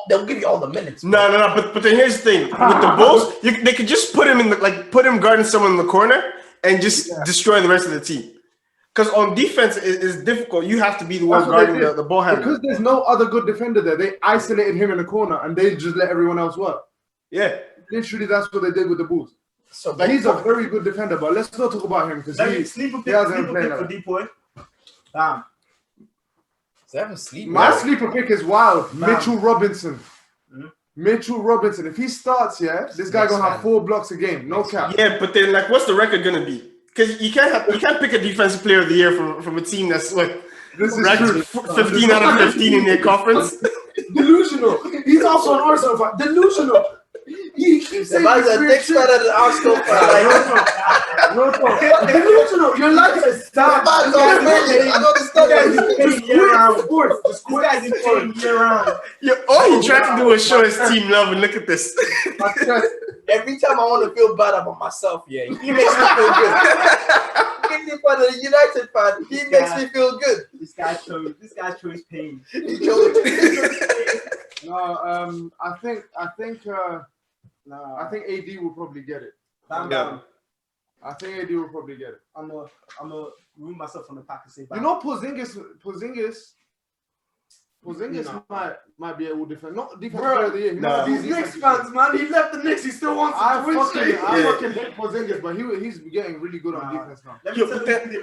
they'll give you all the minutes. No. But then here's the thing: with the Bulls, they could just put him guarding someone in the corner and just destroy the rest of the team. Because on defense, it's difficult. You have to be the one guarding the ball handler. Because there's no other good defender there. They isolated him in the corner and they just let everyone else work. Yeah, literally, that's what they did with the Bulls. So he's a very good defender, but let's not talk about him because he hasn't played like that. Damn. My sleeper pick is wild. Mitchell Robinson. Mitchell Robinson. If he starts, this guy gonna have 4 blocks a game. No cap. Yeah, but then what's the record gonna be? Because you can't pick a defensive player of the year from a team that's ranked 15 out of 15 in their conference. Delusional. He's also an Arsenal fan. Delusional. He keeps saying next better than Arsenal fan. Delusional. Your life is sad. This guy's insane year round. All he tried to do was show his team love, and look at this. Every time I want to feel bad about myself, he makes me feel good. He's a United fan. He makes me feel good. This guy chose pain. No, I think AD will probably get it. I think AD will probably get it. I'm gonna remove myself from the pack and say back. You know, Porzingis might be able to defend. Not defensive player of the year. These Knicks fans, man. He left the Knicks. He still wants to win. I fucking hate Porzingis, but he's getting really good on defense now.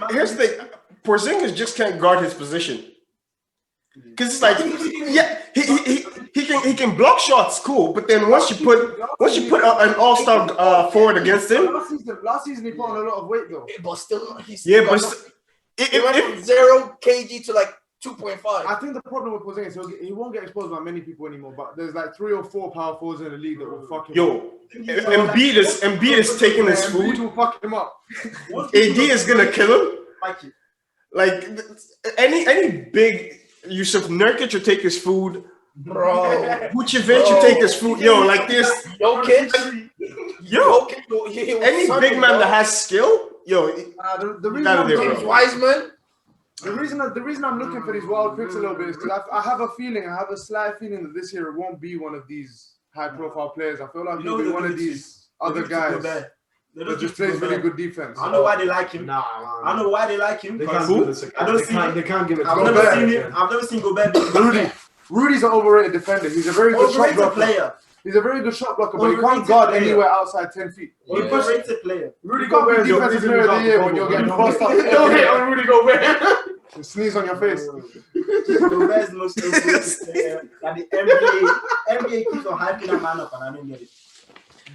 Here's the thing: Porzingis just can't guard his position. Because it's like, he can block shots, cool. But then once you put an all-star forward against him, last season he put on a lot of weight though. But still, he it went from 0 kg to like 2.5. I think the problem with Porzingis, he won't get exposed by many people anymore. But there's like 3 or 4 power forwards in the league that will fuck him up. Embiid is taking his food. Embiid will fuck him up. AD is gonna kill him. Like any big Yusuf Nurkic will take his food. Bro. Vucevic will take his food. Yo, like this. Jokic. Any big man that has skill, the reason James Wiseman. The reason I'm looking for these wild picks a little bit is because I have a slight feeling that this year it won't be one of these high-profile players. I feel like it'll be one of these other guys that just plays really good defense. I know why they like him. I know why they like him. They can't give it. I've never seen Gobert. Rudy's an overrated defender. He's a very good shot blocker. Player. He's a very good shot blocker, but he can't guard anywhere outside 10 feet. Overrated player. Rudy Gobert is defensive player of the year when you're getting crossed up. Don't hit on Rudy Gobert. Sneeze on your face. Gobert is the most overrated player. And the NBA keeps on hyping that man up, and I don't get it.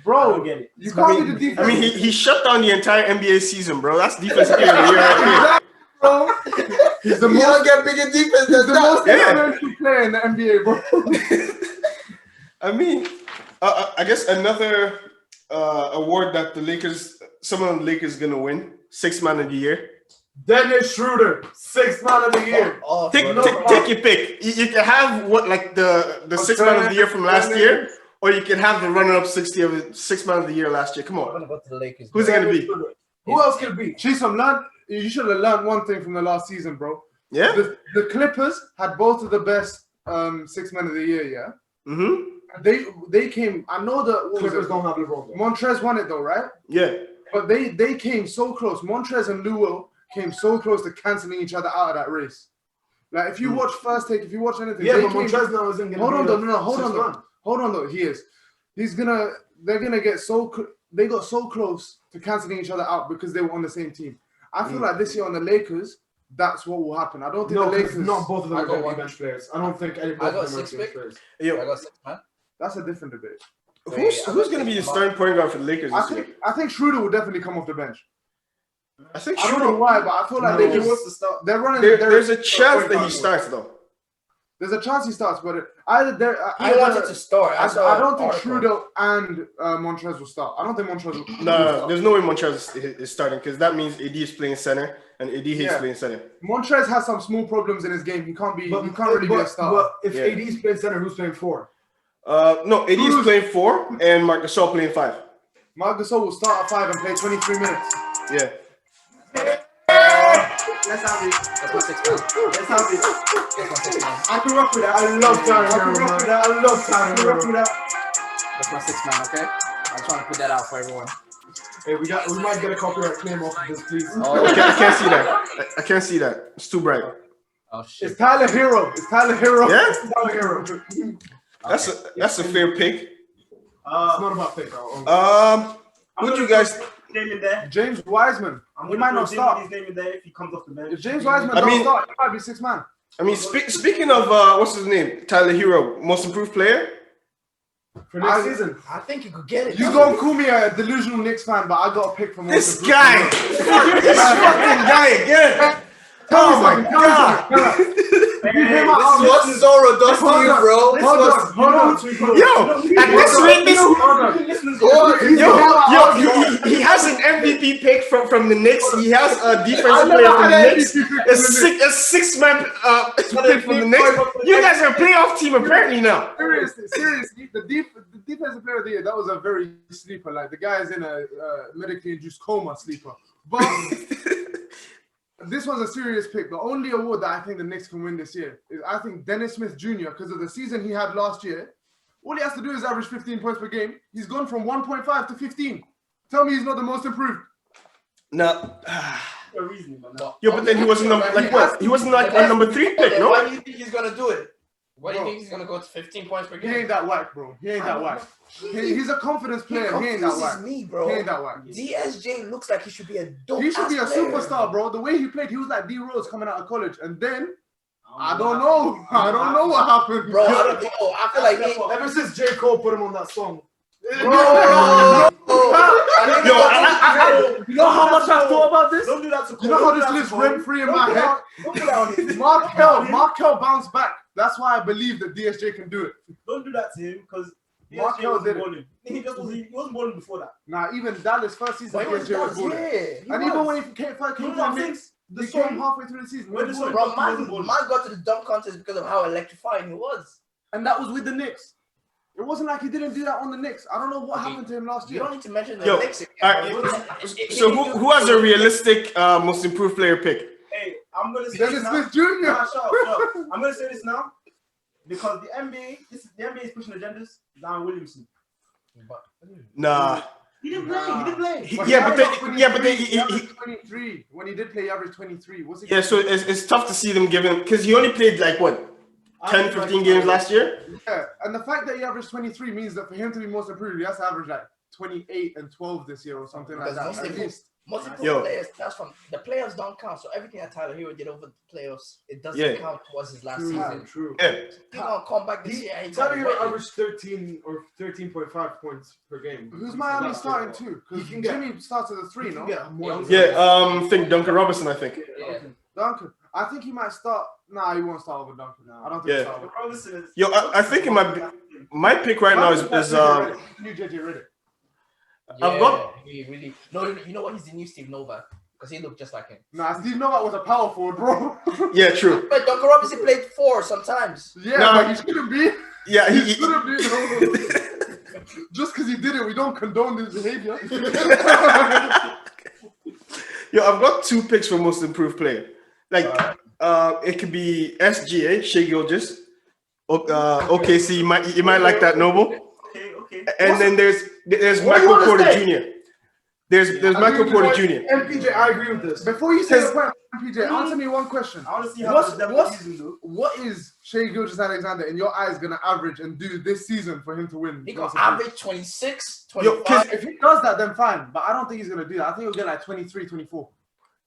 Bro, I don't get it. You can't be the defense. I mean, he shut down the entire NBA season, bro. That's defensive player of the year right here. Bro, he's the most get bigger defense than the most influential player in the NBA, bro. I mean, I guess another award that some of the Lakers gonna win, 6th man of the year. Dennis Schroeder, 6th man of the year. Take your pick. You can have the 6th man of the year from last year, or you can have the runner-up 6th man of the year last year. Come on. Go to the Lakers. Who's it gonna be? Who else could it be? You should have learned one thing from the last season, bro. Yeah. The Clippers had both of the best 6th men of the year. Yeah. Mm-hmm. They came. I know the Clippers don't have LeBron. Montrez won it though, right? Yeah. But they came so close. Montrez and Lou came so close to canceling each other out of that race. Like if you watch First Take, if you watch anything, yeah, but Montrez now isn't gonna. Hold on though. He is. They're gonna get they got so close to canceling each other out because they were on the same team. I feel like this year on the Lakers, that's what will happen. I don't think the Lakers. Not both of them are going to be bench players. I don't think any both of them are bench players. I got 6, man. That's a different debate. Who's going to be the starting point guard for the Lakers this year? I think Schroeder will definitely come off the bench. I don't know why, but I feel like they wants to start. They're running. There's a chance that he starts though. There's a chance he starts, but he wanted to start. I don't think Schroeder and Montrez will start. I don't think Montrez will. No, there's no way Montrez is starting because that means AD is playing center and AD hates playing center. Montrez has some small problems in his game. He can't really be a starter. But if AD is playing center, who's playing 4? No, AD is playing 4 and Marc Gasol playing 5. Marc Gasol will start at 5 and play 23 minutes. Yeah. Let's have it. That's my 6 man. Let's have it. That's my 6 man. I can rock with that. I love Tyler. That's my 6 man. Okay. I'm trying to put that out for everyone. Hey, we might get a copyright claim off of this, please. Oh, I can't see that. I can't see that. It's too bright. Oh shit. It's Tyler Hero. Yeah. It's Tyler Hero. That's a fair pick. It's not about pick. Who'd you guys? Name in there. James Wiseman. He might not start. His name in there if he comes off the bench. If James Wiseman don't start, he might be 6 man. I mean, speaking of what's his name, Tyler Hero, most improved player for next season. I think you could get it. You gonna call me a delusional Knicks fan, but I got a pick from this guy. This fucking guy again. Oh my god. This was so robust to you, bro. Hold on. Yo, at this rate, he has an MVP pick from the Knicks. He has a defensive player from the Knicks. A 6-man pick from the Knicks. You guys are a playoff team apparently now. Seriously, the defensive player of the year, that was a very sleeper. Like the guy is in a medically induced coma sleeper. But this was a serious pick. The only award that I think the Knicks can win this year is I think Dennis Smith Jr. because of the season he had last year. All he has to do is average 15 points per game. He's gone from 1.5 to 15. Tell me he's not the most improved. No. No reason, man. Yo, but then he wasn't He wasn't like a number 3 pick, no? Why do you think he's gonna do it? Why do you think he's gonna go to 15 points per game? He ain't that whack, bro. He ain't that whack. He's a confidence player. He ain't that whack. Me, bro. He ain't that whack. DSJ looks like he should be a dope. He should be a superstar, bro. The way he played, he was like D Rose coming out of college, and then I don't know. I don't know what happened, bro. I feel like ever since J. Cole put him on that song. You know how much I thought about this? Don't do that to You know how this lives rent free in my head? Markel bounced back. That's why I believe that DSJ can do it. Don't do that to him because Markel did balling. He wasn't balling before that. Nah, even Dallas first season, DSJ was balling. Yeah, And even when he came to the mix, he came halfway through the season. When the song bro, man got to the dunk contest because of how electrifying he was. And that was with the Knicks. It wasn't like he didn't do that on the Knicks. I don't know what happened to him last year. You don't need to mention the Knicks again. So who has a realistic most improved player pick? Hey, I'm gonna say Dennis this now. Smith Jr. Nah, shut up. I'm gonna say this now because the NBA is pushing agendas. Zion Williamson. Nah. He didn't play. He averaged 23. When he did play, he averaged 23. Yeah, so it's tough to see them given because he only played like what 10, 15 games last year. Yeah, and the fact that he averaged 23 means that for him to be most improved, he has to average like 28 and 12 this year or something like that. At least. Most important players, that's from the playoffs don't count. So everything that Tyler Hero did over the playoffs, it doesn't count towards his last season. True. Yeah. He's gonna come back this year. Tyler Hero averaged 13 or 13.5 points per game. Who's Miami starting too? Because Jimmy starts at the 3, no? I think Duncan Robinson. I think. Yeah. Duncan. I think he might start. Nah, he won't start over Duncan. I don't think he'll start over Robinson. Yo, I think it might be my pick right now is new JJ Redick. I've got. He really. No, you know what? He's the new Steve Novak because he looked just like him. Nah, Steve Novak was a power forward, bro. Yeah, true. But Duncan Robinson played 4 sometimes. Yeah, but he shouldn't be. Yeah, he shouldn't be. No. Just because he did it, we don't condone this behavior. Yo, I've got 2 picks for most improved player. Like, it could be SGA, Shai Gilgeous, OKC. You might like that, Noble. Okay. And then there's Michael Porter Jr. There's Michael Porter Jr. MPJ, I agree with this. Before you say the point, MPJ, answer me one question. I want to see how what is Shai Gilgeous-Alexander in your eyes gonna average and do this season for him to win? He gonna average 26, 25. Yo, if he does that, then fine. But I don't think he's gonna do that. I think he'll get like 23, 24.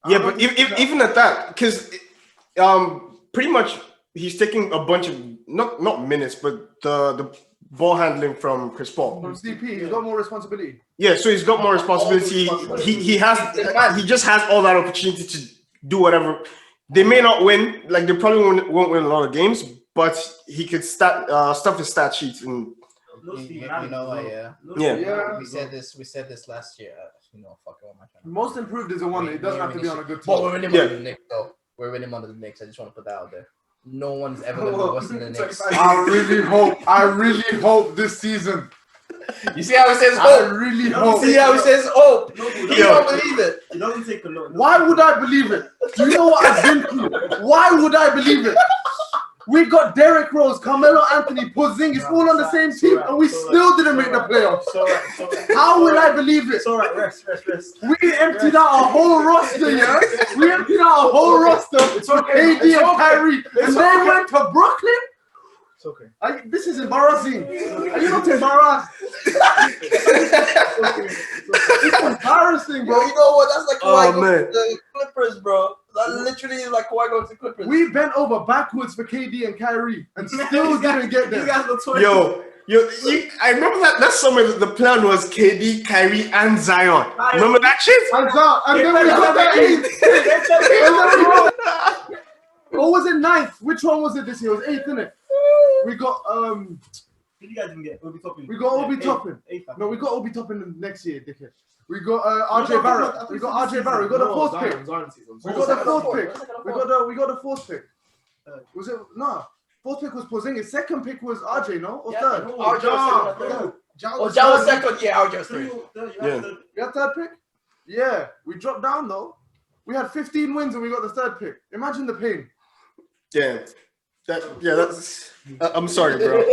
Yeah, but even at that, because pretty much he's taking a bunch of not minutes, but the ball handling from Chris Paul. From CP, he's got more responsibility. Yeah, so he's got more responsibility. He just has all that opportunity to do whatever. They may not win, like they probably won't win a lot of games, but he could stuff his stat sheets and. You know what? Yeah. We said this last year. Fuck it. What am I trying to Most improved is the one that doesn't have to be on a good team. But we're winning under the Knicks, though. We're winning under the Knicks. I just want to put that out there. No one's ever going to be worse than the Knicks. I really hope this season. You see how he says hope? I really hope. See how he says hope? He don't believe it. It doesn't take a lot. Why would I believe it? Do you know what I've been through? Why would I believe it? We got Derrick Rose, Carmelo Anthony, Porzingis all on the same team, and we still didn't make the playoffs. How will I believe it? It's all right. Rest. We emptied out our whole roster, yeah? We emptied out our whole roster. It's okay. AD and Kyrie, and they went to Brooklyn? It's okay. This is embarrassing. Are you not embarrassed? It's embarrassing, bro. You know what? That's like Kawhi going to the Clippers, bro. That literally is like Kawhi going to the Clippers. We bent over backwards for KD and Kyrie and still didn't get there. You guys were 20. I remember that summer the plan was KD, Kyrie, and Zion. Remember that shit? And then we got that 8th. Or was it 9th? Which one was it this year? It was 8th, innit? We got Who you guys didn't get? Obi Toppin. We got Obi Toppin. No, we got Obi Toppin next year, dickhead. We got RJ Barrett. We got RJ Barrett. We got the 4th pick. We got the 4th pick. We got the 4th pick. Was it no? 4th pick was Porzingis. 2nd pick was RJ, no? Or 3rd? RJ was 2nd. Ja was 2nd. Yeah, RJ was 3rd. Yeah. We had 3rd pick? Yeah. We dropped down though. We had 15 wins and we got the 3rd pick. Imagine the pain. Yeah. That's. I'm sorry, bro.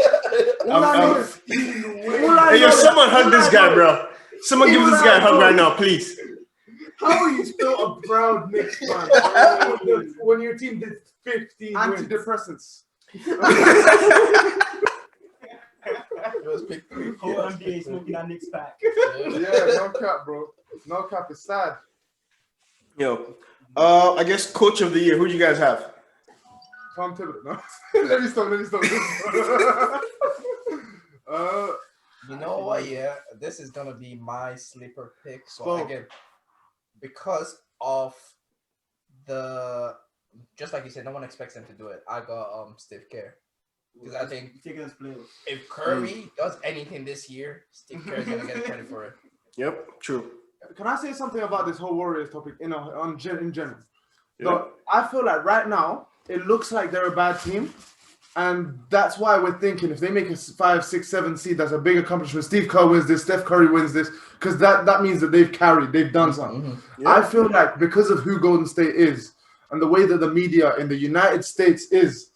Someone hug this guy, bro. Someone give this guy a hug right now, please. How are you still a proud Knicks fan when your team did 15 antidepressants? Whole NBA smoking that Knicks pack. Yeah, no cap, bro. No cap. It's sad. Yo, I guess coach of the year. Who do you guys have? Tom Thibodeau. No. Let me stop. You know what? Yeah, this is gonna be my sleeper pick. So again, because of just like you said, no one expects them to do it. I got Steve Kerr. Because I think if Curry does anything this year, Steve Kerr is gonna get credit for it. Yep, true. Can I say something about this whole Warriors topic in general? Yeah. So I feel like right now it looks like they're a bad team, and that's why we're thinking if they make a 5, 6, 7 seed, that's a big accomplishment. Steve Kerr wins this, Steph Curry wins this, because that means that they've done something. Mm-hmm. Yeah. I feel like because of who Golden State is and the way that the media in the United States is.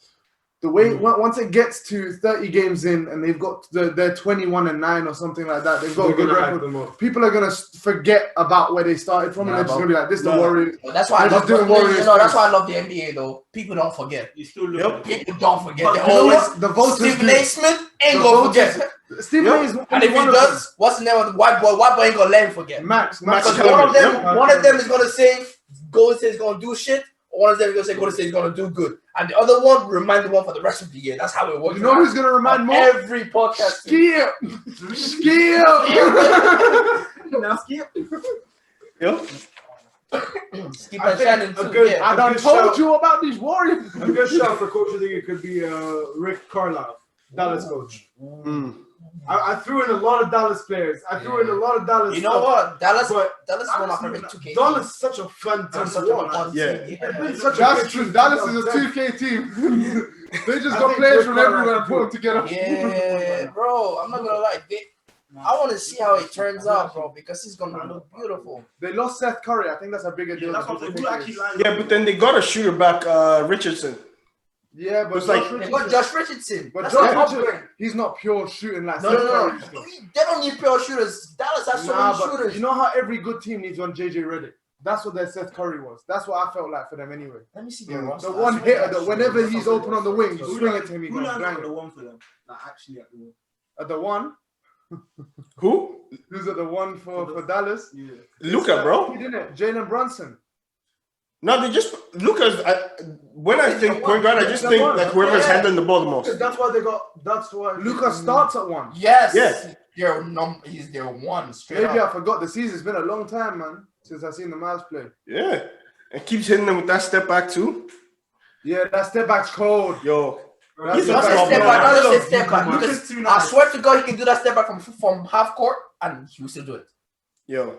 The way once it gets to 30 games in and they've got they're 21-9 or something like that, they've got a good record. People are gonna forget about where they started from, and they're just gonna be like, "This is the Warriors." Well, that's why I love that's why I love the NBA though. People don't forget. You still look. People don't forget. They always the voters Stephen A. Smith ain't gonna forget. Stephen A. is and if he does, what's the name of the white boy? White boy ain't gonna let him forget. Max. One of them is gonna say Golden State is gonna do shit. One of them is gonna say Golden State is gonna do good, and the other one remind the one for the rest of the year. That's how it works. You know who's gonna remind more? Every podcast. Skip. Now Skip. Yep. Skip and Shannon too. I done told you about these Warriors. A good shot for coach of the year could be Rick Carlisle, Dallas coach. I threw in a lot of Dallas players. I threw in a lot of Dallas. You know what? Dallas is one of my favorite 2K. Dallas is such a fun team to watch. That's true. Dallas is a 2K team. They just got players from everywhere and put them together. Yeah, bro. I'm not gonna lie. I want to see how it turns out, bro, because it's gonna look beautiful. They lost Seth Curry. I think that's a bigger deal. Yeah, but then they got a shooter back, Richardson. Yeah, but they got Josh Richardson. But Josh Richardson, he's not pure shooting like Seth Curry. They don't need pure shooters. Dallas has so many shooters. You know how every good team needs one JJ Redick? That's what their Seth Curry was. That's what I felt like for them anyway. Let me see their roster. The one hitter that whenever he's open on the wing, you swing it to him, he goes bang. The one for them. Actually at the one. At the one? Who? Who's at the one for Dallas? Yeah. Luka, bro. He didn't. Jalen Brunson. No, they just Luka's. When I think point guard, I just think that whoever's handling the ball the most. That's why they got. That's why Luka starts at one. Yes. He's their one straight Maybe up. I forgot the season. It's been a long time, man, since I've seen the Mavs play. Yeah, and keeps hitting them with that step back too. Yeah, that step back's cold. Yo, He's a step back. I swear to God, he can do that step back from half court, and he will still do it. Yo,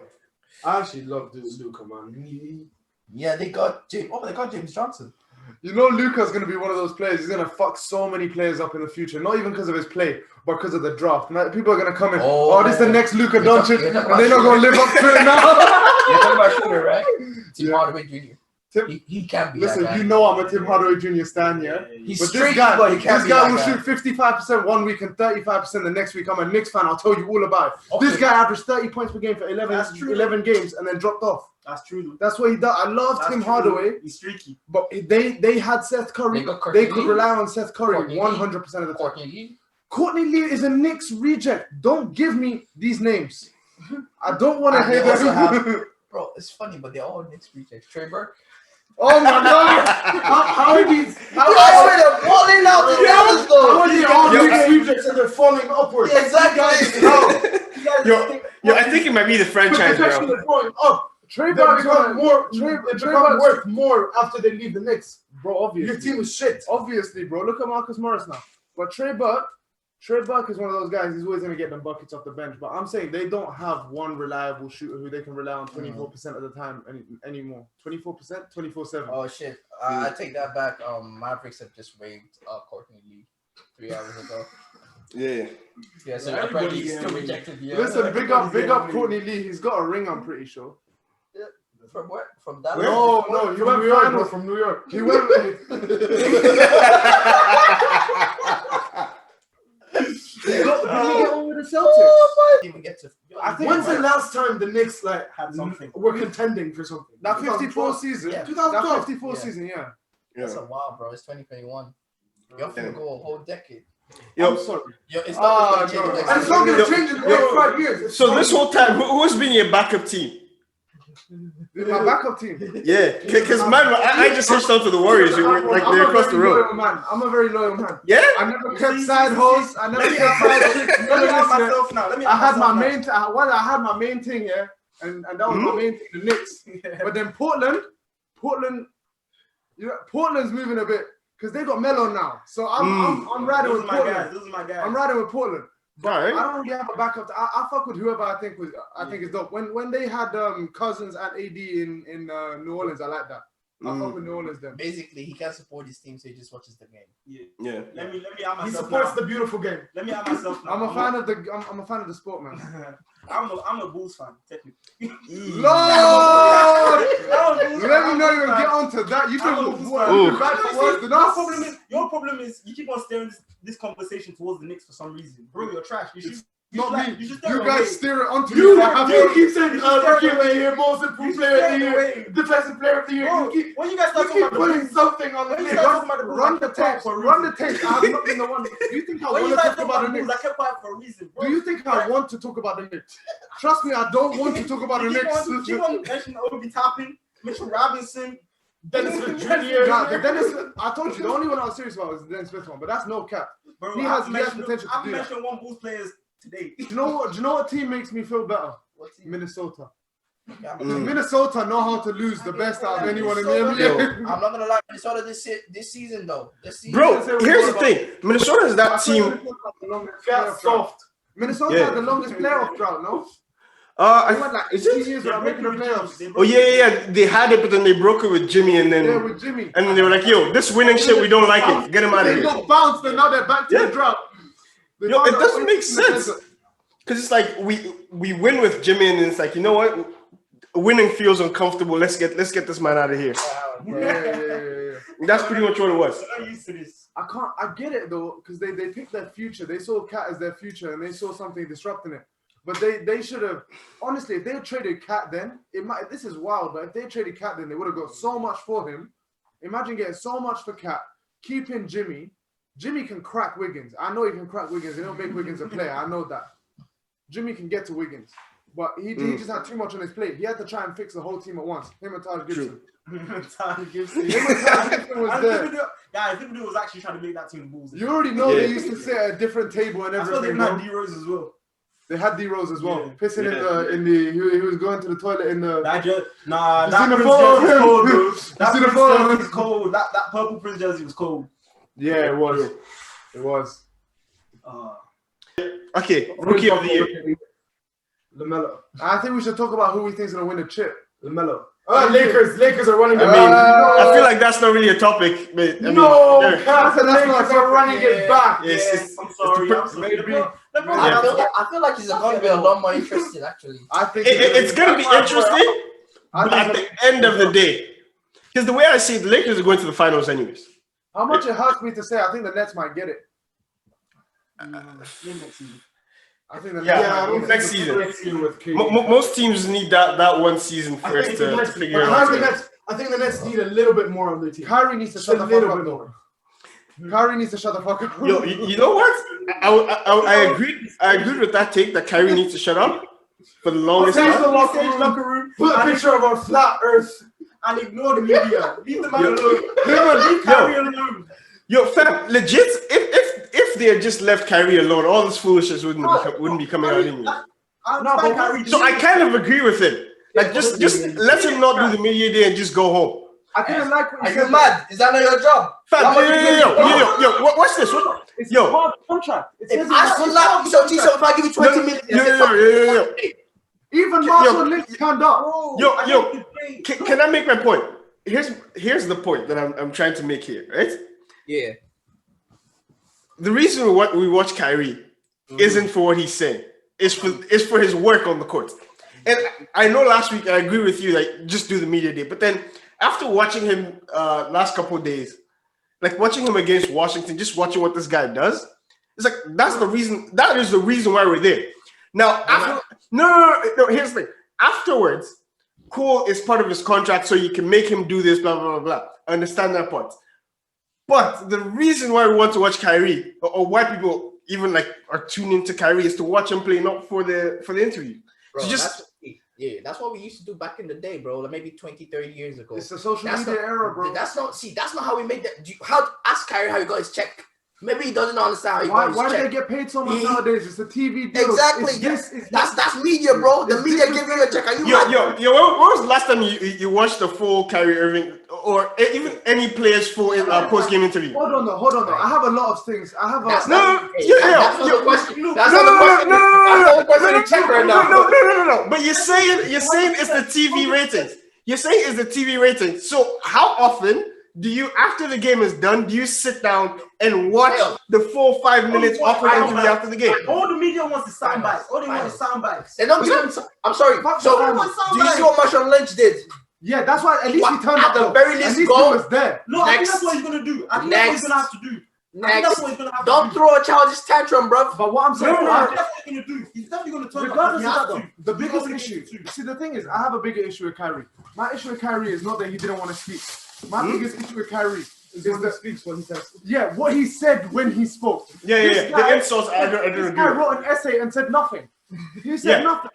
I actually love this Luka, man. Yeah, they got James. Oh, they got James Johnson. You know, Luka's gonna be one of those players. He's gonna fuck so many players up in the future. Not even because of his play, but because of the draft. And people are gonna come in. Oh, this is the next Luka Doncic, and they're not gonna live up to it now. You're talking about shooter, right? Tim Hardaway Jr. He can be. Listen, you know I'm a Tim Hardaway Jr. stan, yeah. He's but streaky, but he can't this guy will shoot 55% 1 week and 35% the next week. I'm a Knicks fan. I'll tell you all about it. Okay. This guy averaged 30 points per game for 11 games and then dropped off. That's true. That's what he does. I love Tim Hardaway. He's streaky. But they had Seth Curry. They could rely on Seth Curry 100% of the time. Courtney Lee is a Knicks reject. Don't give me these names. I don't want to hear them. Bro, it's funny, but they're all Knicks rejects. Trey Burke. Oh my God! How are these? How are they falling out the Dallas though? How are they all Knicks rejects and they're falling upwards? Yeah, exactly. Yo, I think it might be the franchise, bro. They're going up. Trey Burke become worth more after they leave the Knicks. Bro, obviously. Your team is shit. Obviously, bro. Look at Marcus Morris now. But Trey Burke is one of those guys, he's always going to get them buckets off the bench. But I'm saying they don't have one reliable shooter who they can rely on 24% of the time anymore. 24%? 24/7. Oh, shit. I take that back. Mavericks have just waived Courtney Lee 3 hours ago. Yeah. Yeah, so everybody's still rejected. Yeah. Listen, big up Courtney Lee. He's got a ring, I'm pretty sure. Yeah. From where? From Dallas? No, he went finals from New York. He went. Did he get on with the Celtics? When's the last time the Knicks had something? Were contending for something? That 54 season. Yeah. 2012. That 54 season, yeah. That's a while, bro. It's 2021. You have to go a whole decade. Yo, I'm sorry. Yo, it's not going to change. And it's not going to change in the next 5 years. So this whole time, who's been your backup team? My backup team. Yeah, because I just switched out to the Warriors. They're across the road. I'm a very loyal man. Yeah? I never kept side hoes. I never kept side. I had my main. I had my main thing here, and that was my main thing, the Knicks. But then Portland, Portland's moving a bit because they got Melo now. So I'm riding with Portland. Those are my guys. I'm riding with Portland. But Right. I don't really have a backup. I fuck with whoever I think is dope. When they had Cousins and AD in New Orleans, I like that. I fuck with New Orleans then. Basically, he can't support his team, so he just watches the game. Yeah. Let me add myself. He supports now. the beautiful game. Let me add myself. Now. I'm a fan of the sport, man. I'm a Bulls fan, technically. Lord! Let me know you're gonna get onto that. You I'm a think Bulls what? fan. You bad for worse than us? Your problem is you keep on steering this conversation towards the Knicks for some reason. Bro, you're trash. Not me. You You guys steer it onto You me. keep saying Rookie of the Year, most improved player of the year, defensive player of the year. Bro, when you guys start talking keep about putting something on the when you list. guys talking about the Bulls, Run I the kept quiet tape. for a Run reason. the tape. I'm not been the one. Do you think I When want you to guys talk talk about the about the Bulls, I Knicks? kept quiet for a reason. Bro. Do you think I want to talk about the Knicks? Trust me, I don't want to talk about the Knicks. Keep on mentioning Obi Toppin, Mitchell Robinson, Dennis Smith Jr. Nah, the Dennis, I told you, the only one I was serious about was the Dennis Smith one, but that's no cap. Bro, He has potential to I've do that. mentioned one Bulls players today. Do you know what team makes me feel better? What team? Minnesota. Yeah, Minnesota know how to lose the best out of anyone in the Minnesota, NBA. I'm not gonna lie, Minnesota this season though. Bro, here's the thing. Minnesota is that team. Got soft. Minnesota had the longest playoff drought, no? They went like Is 18 it? years without making the playoffs. Oh yeah. They had it, but then they broke it with Jimmy, and then Yeah, with Jimmy. and then they were like, "Yo, this winning shit, we don't like it. Get him out of They here." got bounced, and now they're back to the drought. They Yo, found it out doesn't way make too sense. much. Because it's like we win with Jimmy, and it's like, you know what? Winning feels uncomfortable. Let's get this man out of here. Yeah. That's pretty much what it was. I'm not used to this. I get it though, because they picked their future. They saw Cat as their future, and they saw something disrupting it. But they should have, honestly, if they had traded Cat then, this is wild, but if they traded Cat then, they would have got so much for him. Imagine getting so much for Cat, keeping Jimmy. Jimmy can crack Wiggins. I know he can crack Wiggins. They don't make Wiggins a player. I know that. Jimmy can get to Wiggins. But he just had too much on his plate. He had to try and fix the whole team at once. Him and Taj Gibson. Taj Gibson. Him and Taj Gibson was there. Guys, Thibodeau was actually trying to make that team Bulls. You already know they used to sit at a different table and I saw they everything. had D-Rose as well. They had D-Rose as well. Yeah. Pissing in the he was going to the toilet in the That seen that the Prince photo of jersey him? is cold, bro. You That see the Prince photo of jersey him? is cold. That purple Prince jersey was cold. Yeah, it was. It was. Okay, rookie of the year. LaMelo. I think we should talk about who we think is gonna win the chip. LaMelo. Lakers are running the I feel like that's not really a topic, but I mean, No, yeah. Cavs and Lakers are running it back. It's- I'm sorry. maybe. I feel like he's gonna be a lot more interested actually. I think it's gonna be interesting, but I at think the end of the day, because the way I see it, the Lakers are going to the finals anyways. how much it hurts me to say I think the Nets might get it. I think the Nets Yeah, might get it. next season. Next year with KD. Most teams need that one season first to figure it out. I think the Nets need a little bit more on their team. Kyrie needs to shut the fuck up though. Kyrie needs to shut the fuck up. Yo, you know what? I agreed with that take that Kyrie needs to shut up for the longest Change the time. locker room. Put a picture of our flat Earth and ignore the media. Leave the man alone. Leave Kyrie alone. Yo, fam, legit. If they had just left Kyrie alone, all this foolishness wouldn't be coming out anyway. So I kind of agree with him. Like just let him not do the media day and just go home. I didn't like what Are you you said. mad? Is that not your job? Fam, yo, watch this. It's Yo. a hard contract. It says If in the I still contract. like so if I give you 20 million, Yo. Even Marshall Lynch turned up. Yo, can I make my point? Here's the point that I'm trying to make here, right? Yeah. The reason we watch Kyrie isn't for what he's saying. It's for his work on the court. And I know last week I agree with you, like just do the media day. But then after watching him last couple of days, like watching him against Washington, just watching what this guy does, it's like that is the reason why we're there. Now, no, here's the thing. Afterwards, cool, it's part of his contract, so you can make him do this, blah, blah, blah, blah. I understand that part. But the reason why we want to watch Kyrie, or why people even like are tuning into Kyrie, is to watch him play, not for the interview. Bro, So just that's what we used to do back in the day, bro. Like maybe 20, 30 years ago. It's the social That's media not- era, bro. That's not how we made that. Ask Kyrie how he got his check. Maybe he doesn't understand how he got his Why do check. they get paid so much nowadays? It's a TV deal. Exactly. That's media, bro. The media give you a check. Are you mad? Yo, when was the last time you watched the full Kyrie Irving? or even any players for post-game interview? Hold on though. I have a lot of things. I have a That's not the question. That's No. not the question to check right now. No. But you're saying it's the TV ratings. You're saying it's the TV ratings. So how often do you, after the game is done, do you sit down and watch the full 5 minutes awkward interview after the game? All the media wants is sound bites. All they want is sound bites. They don't give them. I'm sorry. So do you see what Marshawn Lynch did? Yeah, that's why at least he turned at the very least he was there. No, I think that's what he's gonna do. I think that's what he's gonna have to do. Next, don't throw a childish tantrum, bro. But what I'm saying, that's what he's gonna do. He's definitely gonna turn regardless up. of that, though, the biggest issue. See, the thing is, I have a bigger issue with Kyrie. My issue with Kyrie is not that he didn't want to speak. My biggest issue with Kyrie is when he speaks, what he says. Yeah, what he said when he spoke. Yeah. The insults, I don't agree. This guy wrote an essay and said nothing. He said nothing.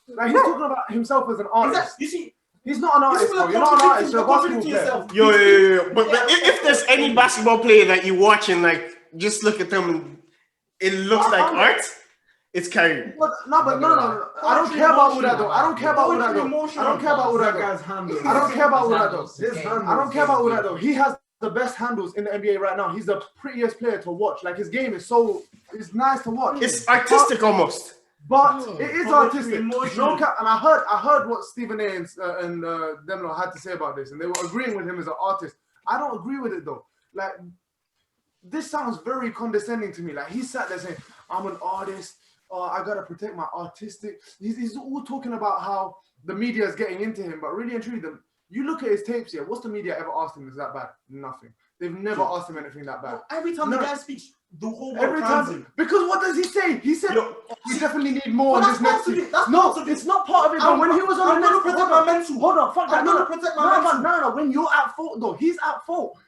Like he's talking about himself as an artist. You see. He's not an artist, bro. You're not an artist. You're a basketball player. Yo. But if there's any basketball player that you watch and like just look at them and it looks like art, it's Kyrie. No. I don't care about Uda though. I don't care about Uda though. He has the best handles in the NBA right now. He's the prettiest player to watch. Like his game is it's nice to watch. It's artistic almost. But it is artistic. No cap. And I heard what Stephen A. and them had to say about this, and they were agreeing with him as an artist. I don't agree with it though. Like, this sounds very condescending to me. Like, he sat there saying, "I'm an artist. I gotta protect my artistic." He's all talking about how the media is getting into him, but really and truly, you look at his tapes here. What's the media ever asked him is that bad? Nothing. They've never asked him anything that bad. Every time the guy speaks, the whole world every time. Because what does he say? He said, "We definitely need more on this next season." No, it's not part of it. But when he was on the next, protect my mental. Hold on, fuck that. I'm gonna protect my mental. No. When you're at fault, though, he's at fault.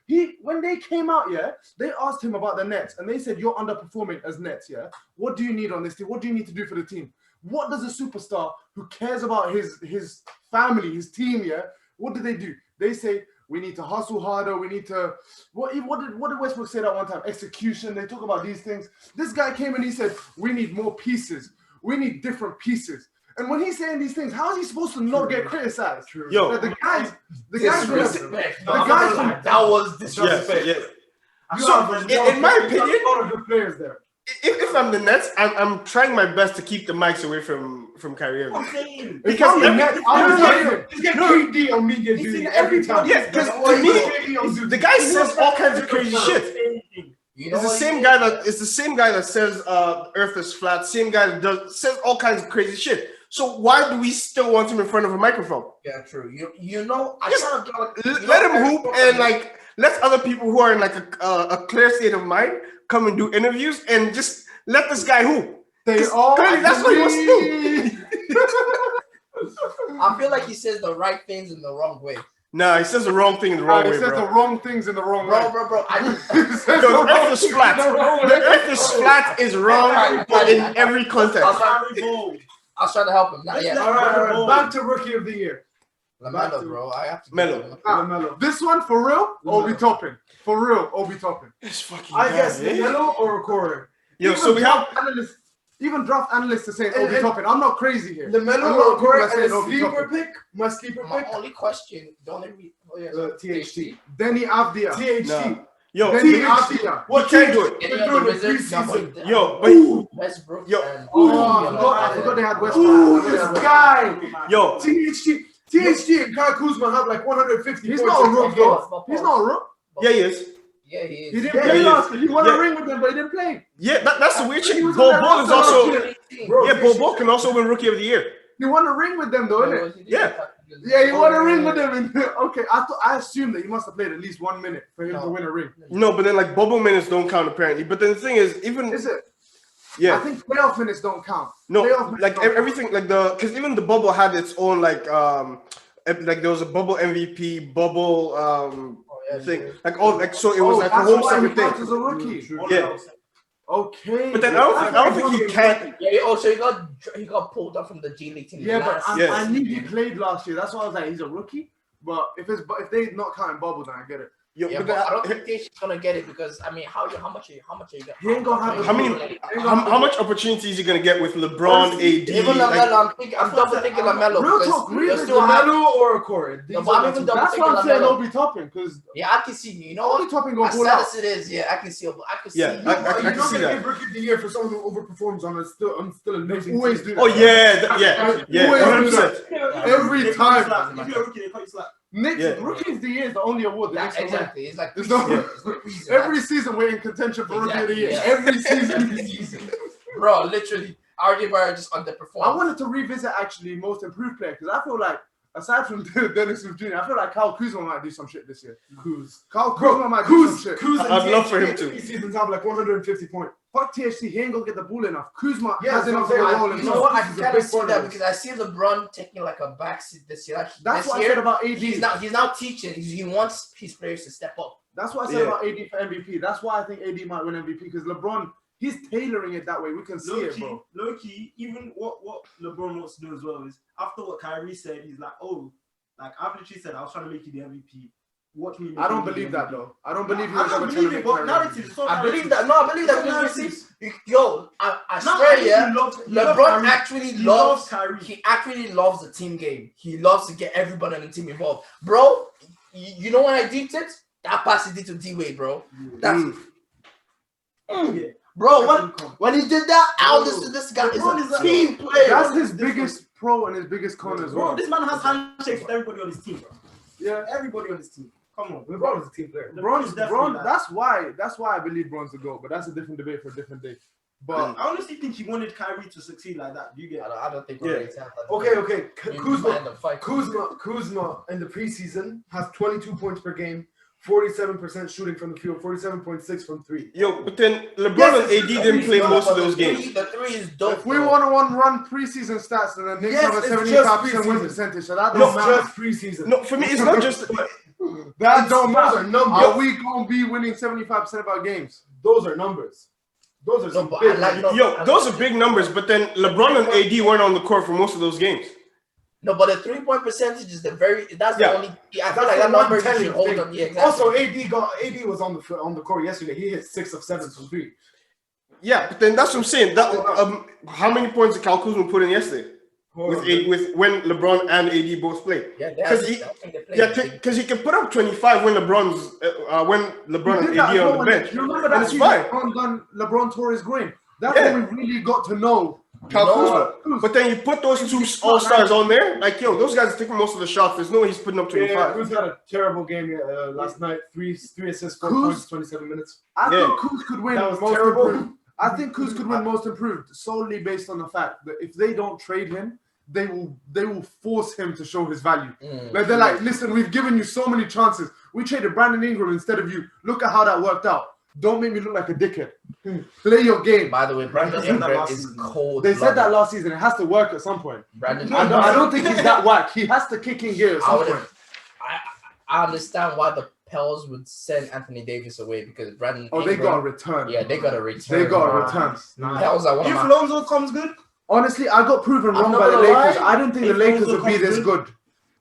When they came out, they asked him about the Nets, and they said, "You're underperforming as Nets. What do you need on this team? What do you need to do for the team? What does a superstar who cares about his family, his team, what do they do? They say, we need to hustle harder. We need to what did Westbrook say that one time? Execution. They talk about these things. This guy came and he said, we need more pieces. We need different pieces. And when he's saying these things, how is he supposed to not get criticized? Yo, like the guys, that was disrespect. Yeah. So, in my opinion, a lot of good players there. If I'm the Nets, I'm trying my best to keep the mics away from Kyrie Irving. I'm saying Because the Nets, he's getting KD on media duty every time. Yeah, because to me, the guy says all kinds of crazy shit. It's the same guy that says Earth is flat. Same guy that says all kinds of crazy shit. So why do we still want him in front of a microphone? Yeah, true. You know, let him hoop and like let other people who are in like a clear state of mind come and do interviews and just let this guy hoop. That's what he wants to do. I feel like he says the right things in the wrong way. Nah, he says the wrong thing in the wrong way, He says the wrong things in the wrong way. Bro. The Earth is flat. The Earth is flat is wrong in every context. I was trying to help him. Not yet. All right. Back to Rookie of the Year. LaMelo, bro. I have to. Melo. This one for real? Obi Toppin. For real, Obi Toppin. This fucking I guy, guess Melo or Corey. So we have even draft analysts are saying Obi Toppin. I'm not crazy here. LaMelo or Corey and a sleeper pick. My sleeper pick. My only question. THT. Denny Avdia. THT. Yo, Avdia. What can do it? Westbrook. I forgot they had Westbrook. This guy. Yo, THT and Kyle Kuzma have like 150 He's points. not a rook, though. He's not a rook. yeah, he is. Yeah, he is. He didn't play last year. He won a ring with them, but he didn't play. Yeah, that's the weird shit. was Bol on that Bol is roster also. last Yeah, Bol Bol can also win Rookie of the Year. He won a ring with them, though, isn't it? Yeah. Yeah, he won a ring with them. Okay, I assumed that he must have played at least 1 minute for him to win a ring. No, but then like bubble minutes don't count apparently. But then the thing is, even Is it? yeah, I think playoff minutes don't count. no, Playoff minutes like don't count. everything, like because even the bubble had its own like there was a bubble MVP bubble thing, like all like so it was like a that's whole why he separate counts thing. as a rookie. Yeah, Okay. but then I don't think he can. Yeah. Also, he got pulled up from the G League team. Yeah, but Yes. I knew he played last year. That's why I was like, he's a rookie. But if they not counting bubble, then I get it. Yeah, but I don't think he's gonna get it because I mean, how much are you getting? He ain't gonna have how much opportunity is he gonna get with LeBron, AD? Even LaMelo, I'm double thinking LaMelo because LaMelo or a Corey. I'm even double That's thinking why I'm saying LaMelo. Obi Toppin because I can see. You know Obi what? Toppin gonna As pull sad out. as it is, I can see. I can see. Yeah, I You're can not see gonna that. give Rookie of the Year for someone who overperforms on still a losing Always team. do that. Oh yeah, Always do 100%. that. Every time. If you're a rookie, they call you slap. Knicks Rookie of the Year is the only award that Knicks can win. Exactly. It's like It's not- preseason. Every season we're in contention for Rookie of the Year. Yeah. Every season. Every season. Bro, literally, RJ Barrett just underperformed. I wanted to revisit actually most improved player because I feel like aside from Dennis Smith Jr., I feel like Kyle Kuzma might do some shit this year. Kyle Kuzma might do some shit. I'd love for him to. Seasons have like 150 points. Fuck THC, he ain't gonna get the ball enough. Kuzma Yeah, has enough so of a I- role You in know what? I This is can a kind of big see part that of it. because I see LeBron taking like a backseat this year. That's this what I year, said about AD. He's now teaching. He wants his players to step up. That's what I said about AD for MVP. That's why I think AD might win MVP because LeBron, he's tailoring it that way. We can see it, bro. Low key, even what LeBron wants to do as well is after what Kyrie said, he's like, I've literally said I was trying to make you the MVP. Watch me. I don't believe that though. I don't believe he I was don't ever believe trying it, to but make narrative. It's all I believe narrative. that. No, I believe that because you see, yo, I swear, yeah, LeBron actually loves. Kyrie. He actually loves the team game. He loves to get everybody on the team involved, bro. You know when I deeped it? That pass he did to D-Wade, bro. That's bro. When he did that, this guy is a team player. That's his biggest pro and his biggest con as well. Bro, this man has handshakes with everybody on his team, bro. Yeah. Everybody on his team. Come on, LeBron is a team player. Bron, that's why I believe Bron's the GOAT, but that's a different debate for a different day. But I honestly think he wanted Kyrie to succeed like that. You get? I don't think. Okay. Kuzma. Kuzma in the preseason has 22 points per game, 47% shooting from the field, 47.6 from three. Yo, but then LeBron and AD didn't play most of those games. The three is dope. if we want to run preseason stats, then the Knicks have a 75% win percentage. So that don't matter. Just preseason. No, for me, it's not just. That don't matter. numbers. Are we gonna be winning 75% of our games? Those are numbers. Those are some but big I like numbers. Yo, those are big numbers, but then LeBron and AD weren't on the court for most of those games. No, but the 3-point percentage is the only. I feel like the that number one you should hold telling on. thing. Yeah, exactly. Also, AD was on the court yesterday. He hit 6 of 7 from 3. Yeah, but then that's what I'm saying. That how many points did Kyle Kuzma put in yesterday? With when LeBron and AD both played. Yeah, because he can put up 25 when LeBron and AD are on the bench. You remember And that it's season fine. LeBron tore his groin. That's when we really got to know Kyle Kuzma. But then you put those two all-stars on there, like, yo, those guys are taking most of the shots. There's no way he's putting up 25. Yeah, Kuz had a terrible game last night. 3 assists, 4 points, 27 minutes. I think Kuz could win That was most terrible. improved. I think Kuz could win most improved solely based on the fact that if they don't trade him, they will force him to show his value. Like they're like, listen, we've given you so many chances. We traded Brandon Ingram instead of you. Look at how that worked out. Don't make me look like a dickhead. Play your game. By the way, Brandon Ingram is cold. They said that last season. It has to work at some point. Brandon I don't think he's that whack. He has to kick in gear at some point. I understand why the Pels would send Anthony Davis away because Brandon. Oh, they got a return. Yeah, they got a return. They got a return. That was like one If of my. Lonzo comes good, Honestly, I got proven wrong by the Lakers. I didn't think the Lakers would be this good.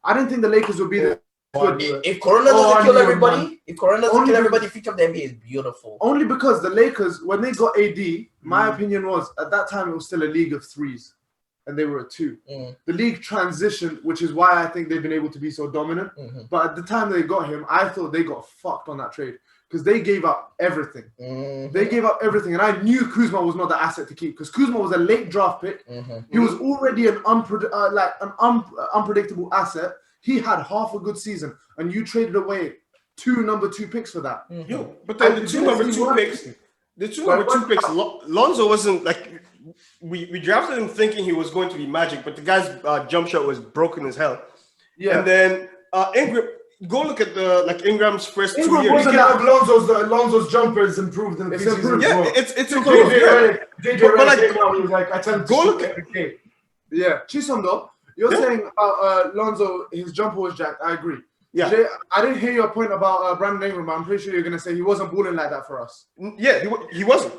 I didn't think the Lakers would be this good. If Corona doesn't kill everybody, if future of the NBA is beautiful. Only because the Lakers, when they got AD, my opinion was at that time it was still a league of threes, and they were a 2. The league transitioned, which is why I think they've been able to be so dominant. But at the time they got him, I thought they got fucked on that trade because they gave up everything. They gave up everything, and I knew Kuzma was not the asset to keep because Kuzma was a late draft pick. He was already an unpredictable asset. He had half a good season, and you traded away 2 number 2 picks for that. Yo, but then the 2 number 2 picks, Lonzo wasn't like we drafted him thinking he was going to be magic, but the guy's jump shot was broken as hell. Yeah, and then Ingram. Go look at Ingram's first 2 years. Lonzo's jumpers improved in the preseason. Yeah, it's improved. He was like, I tell him go look at it. Yeah, Chisom though. You're saying about Lonzo, his jumper was jacked. I agree. Yeah, Jay, I didn't hear your point about Brandon Ingram, but I'm pretty sure you're gonna say he wasn't balling like that for us. Yeah, he wasn't.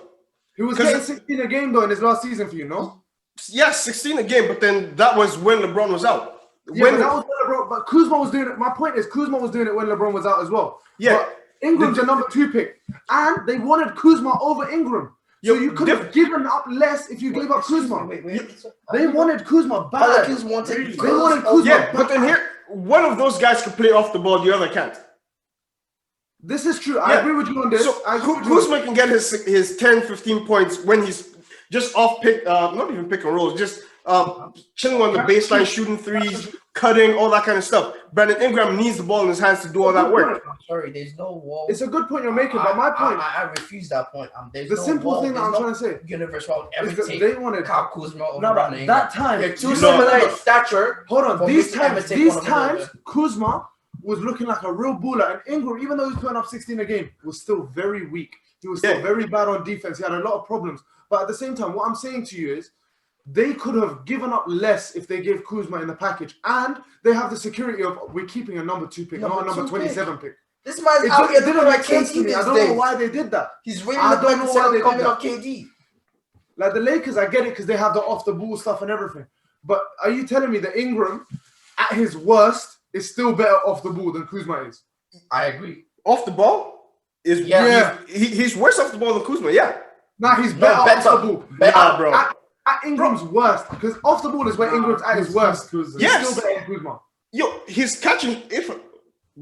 He was getting 16 a game though in his last season for you, no? Yeah, 16 a game, but then that was when LeBron was out. Yeah, but that was when LeBron. But Kuzma was doing it. My point is, Kuzma was doing it when LeBron was out as well. Yeah, Ingram's a number 2 pick, and they wanted Kuzma over Ingram. So you could have given up less if you gave up Kuzma. They wanted Kuzma bad. They wanted Kuzma. Yeah, but then here, one of those guys can play off the ball, the other can't. This is true. I agree with you on this. So Kuzma can get his 10, 15 points when he's just off pick, not even pick and rolls, just chilling on the baseline, shooting threes, cutting, all that kind of stuff. Brandon Ingram needs the ball in his hands to do all that work. I'm sorry, there's no wall. It's a good point you're making, but my point... I refuse that point. There's the no simple wall. thing that I'm trying to say... Universe will ever take they wanted Kyle Kuzma over no, Brandon Ingram. that time... They're too similar in stature. Hold on, these times, Kuzma was looking like a real baller, and Ingram, even though he was putting up 16 a game, was still very weak. He was still very bad on defense. He had a lot of problems. But at the same time, what I'm saying to you is, they could have given up less if they gave Kuzma in the package, and they have the security of we're keeping a number 2 pick, not a number 27 pick. This man's out here doing like sense to KD me. I don't know why they did that. He's really I don't know why they coming did up that. KD. Like the Lakers, I get it because they have the off the ball stuff and everything. But are you telling me that Ingram, at his worst, is still better off the ball than Kuzma is? I agree. Off the ball is he's worse off the ball than Kuzma. Yeah. Nah, he's better off the ball. Nah, bro. At Ingram's worst, because off the ball is where Ingram's at his worst. Yes. He's still better than Kuzma. Yo, he's catching.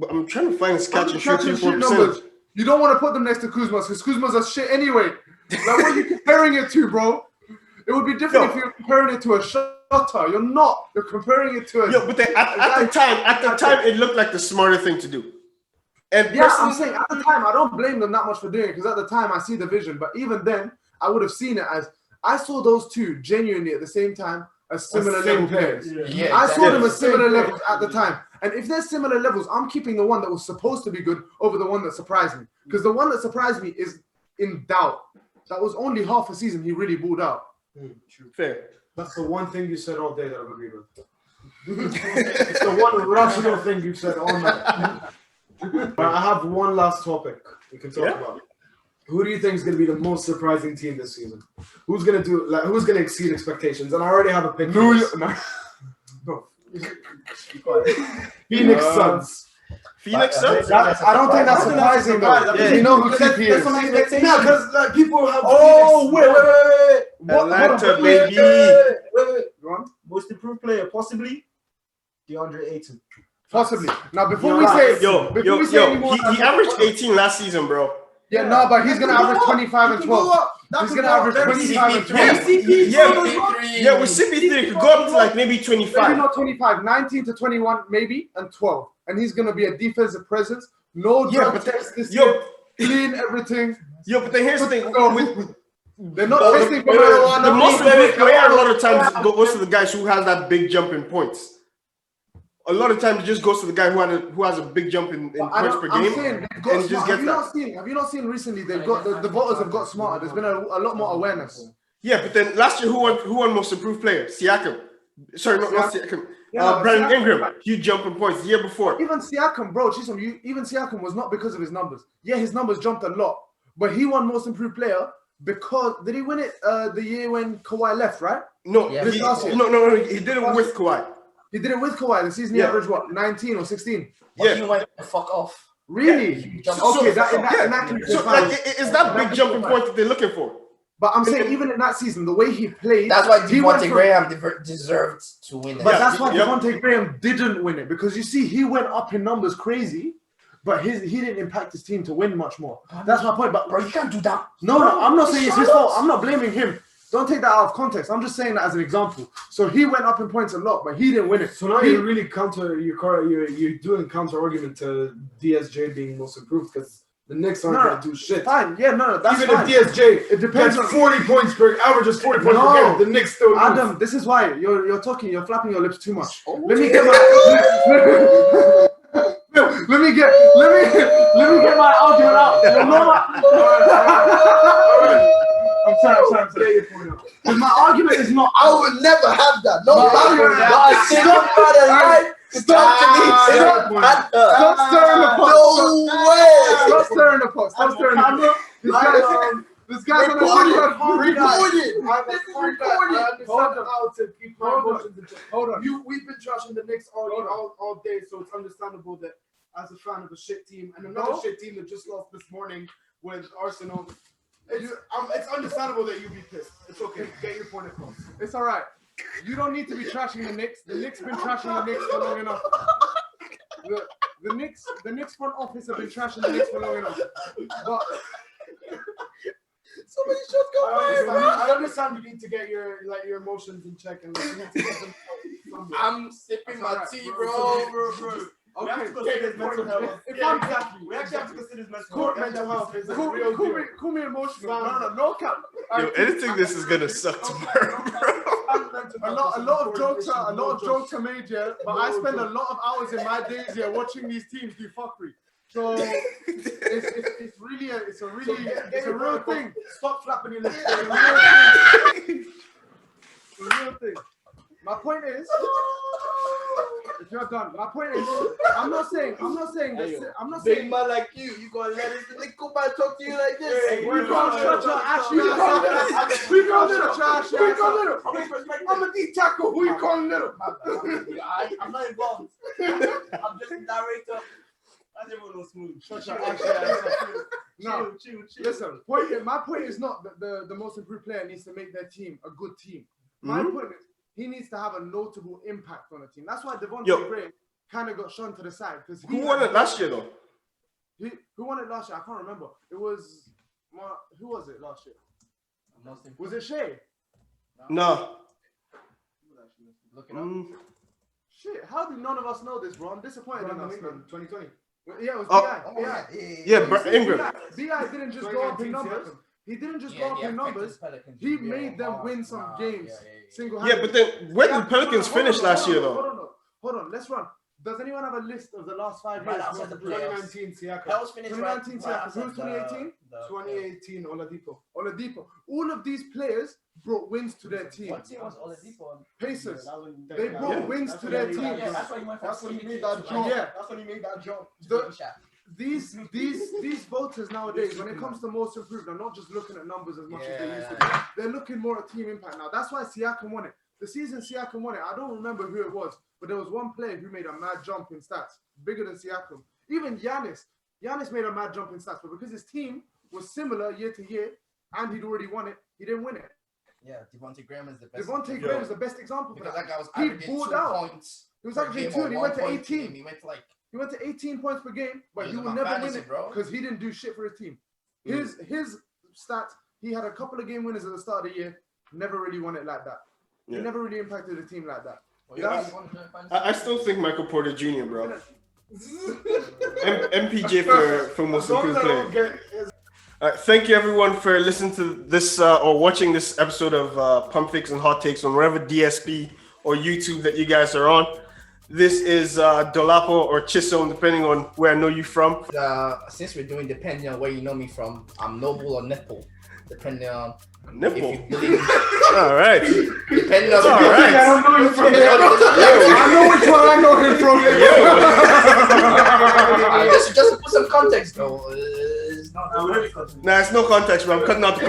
I'm trying to find his catch and shoot numbers. You don't want to put them next to Kuzma's because Kuzma's a shit anyway. Like, what are you comparing it to, bro? It would be different if you're comparing it to a shutter. You're not. You're comparing it to a. Yo, but then at the time, it looked like the smarter thing to do. And yeah, I'm saying at the time, I don't blame them that much for doing it because at the time I see the vision. But even then, I would have seen it as I saw those two genuinely at the same time as similar level players. Yeah, I saw them as similar levels at the time. And if they're similar levels, I'm keeping the one that was supposed to be good over the one that surprised me. Because the one that surprised me is in doubt. That was only half a season he really balled out. Fair. That's the one thing you said all day that I've agreed with. It's the one rational thing you've said all night. I have one last topic we can talk about. Who do you think is going to be the most surprising team this season? Who's going to exceed expectations? And I already have a pick. No. Phoenix Suns. Phoenix Suns? I don't think that's surprising though. Yeah. You know who TP is. No, because like, people have. Wait. Atlanta, baby. Wait. Most improved player, possibly DeAndre Ayton. Possibly. Now, before we say he averaged 18 last season, bro. Yeah, no, but he's gonna average 25 and 12. He's gonna average 25 and 12. Yeah, with CP3, it could go up to like maybe 25. Maybe not 25, 19 to 21, maybe, and 12. And he's gonna be a defensive presence. No drug test this year. Clean everything. Yo, but then here's the thing. They're not testing for marijuana. The most improved player a lot of times goes to the guys who has that big jump in points. A lot of times it just goes to the guy who has a big jump in points per game, and he just gets that. Have you not seen recently? They've got the voters have got smarter. There's been a lot more awareness. Yeah, but then last year who won most improved player? Siakam. Sorry, not Siakam. Brandon Ingram. Huge jump in points the year before. Even Siakam, bro. Even Siakam was not because of his numbers. Yeah, his numbers jumped a lot, but he won most improved player because did he win it the year when Kawhi left? Right? No, he did it with Kawhi. He did it with Kawhi. The season he averaged what, 19 or 16? Yeah, he went the fuck off. Really? Is that big jumping point that they're looking for? But I'm saying even in that season, the way he played, that's why Devontae Graham deserved to win it. But that's why Devontae Graham didn't win it because you see, he went up in numbers crazy, but he didn't impact his team to win much more. That's my point. But bro, you can't do that. No, I'm not saying it's his fault. I'm not blaming him. Don't take that out of context. I'm just saying that as an example. So he went up in points a lot, but he didn't win it. So now you're really you're doing counter argument to DSJ being most improved because the Knicks aren't going to do shit. Fine, yeah, that's even fine. If DSJ it depends on 40 points per averages 40 points per game, the Knicks still lose. Adam, this is why you're flapping your lips too much. Oh, let me get my let me get my argument out. I'm sorry. Because my argument is not. I would never have that. No, I think about it right. Stop stirring the pot. No way. Stop stirring the pot. Stop stirring the pot. This guy's on the recorded. Hold on. We've been trashing the Knicks all day, so it's understandable that as a fan of a shit team and another shit team that just lost this morning with Arsenal. It's understandable that you'd be pissed. It's okay. Get your point across. It's all right. You don't need to be trashing the Knicks. The Knicks been trashing the Knicks for long enough. The Knicks front office have been trashing the Knicks for long enough. But so many shots go away, bro. I understand you need to get your emotions in check and you need to get them. I'm sipping my tea, bro. We have to consider his mental health. We actually have to consider his mental health. Call me emotional. No cap. Yo, anything this is gonna suck tomorrow, bro. A lot of jokes are made, yeah, but I spend a lot of hours in my days here watching these teams do fuckery. So it's really a real thing. Stop flapping your lips. It's a real thing. My point is, if you're done, my point is, I'm not saying Big man like you gonna let it go by talk to you like this. Hey, we gonna shut your ass. We gonna shut your ass. I'm a deep tackle. Who you calling little? I'm not involved. I'm just a director. That's everyone was smooth. Shut your ass. No, chill. Listen, my point is not that the most improved player needs to make their team a good team. My point is he needs to have a notable impact on the team. That's why Devontae Gray kind of got shown to the side. Who won it last year, though? Who won it last year? I can't remember. It was... Who was it last year? Was it Shea? No. Look it up. Shit, how do none of us know this, bro? I'm disappointed in us, man. 2020. Yeah, it was B.I. Yeah, Ingram. B.I. didn't just go up in numbers. He didn't just go up in numbers. He made them win some games. Yeah, but then where did the Pelicans finish last year, though? Hold on. Let's run. Does anyone have a list of the last 5 years? 2019 Siakam. That was finished 2019 Siakam. Who was 2018? 2018 Oladipo. All of these players brought wins to their team. What team was Oladipo? Pacers. They brought wins to their team. Yeah, that's when he made that jump. Yeah. That's when he made that jump. These voters nowadays, when it comes to most improved, are not just looking at numbers as much as they used to do. They're looking more at team impact now. That's why Siakam won it. The season Siakam won it, I don't remember who it was, but there was one player who made a mad jump in stats, bigger than Siakam. Even Giannis made a mad jump in stats, but because his team was similar year to year, and he'd already won it, he didn't win it. Yeah, Devontae Graham is the best. Devontae Graham is the best example for because that. That guy was he averaging 2 points. He was averaging 2 and he went to 18. He went to 18 points per game, but he would never win it because he didn't do shit for his team. His stats, he had a couple of game winners at the start of the year, never really won it like that. He never really impacted the team like that. I still think Michael Porter Jr., bro. MPJ for most improved player. Thank you everyone for listening to this or watching this episode of Pump Fakes and Hot Takes on wherever DSP or YouTube that you guys are on. This is Dolapo or Chisom, depending on where I know you from. Since we're doing depending on where you know me from, I'm Noble or Nipple, depending on Nipple. If you believe. All right. Depending on all right. I don't know you from here. I know which one I know him from. Just to put some context, though. It's not. Nah, it's no context, bro. I'm cutting out the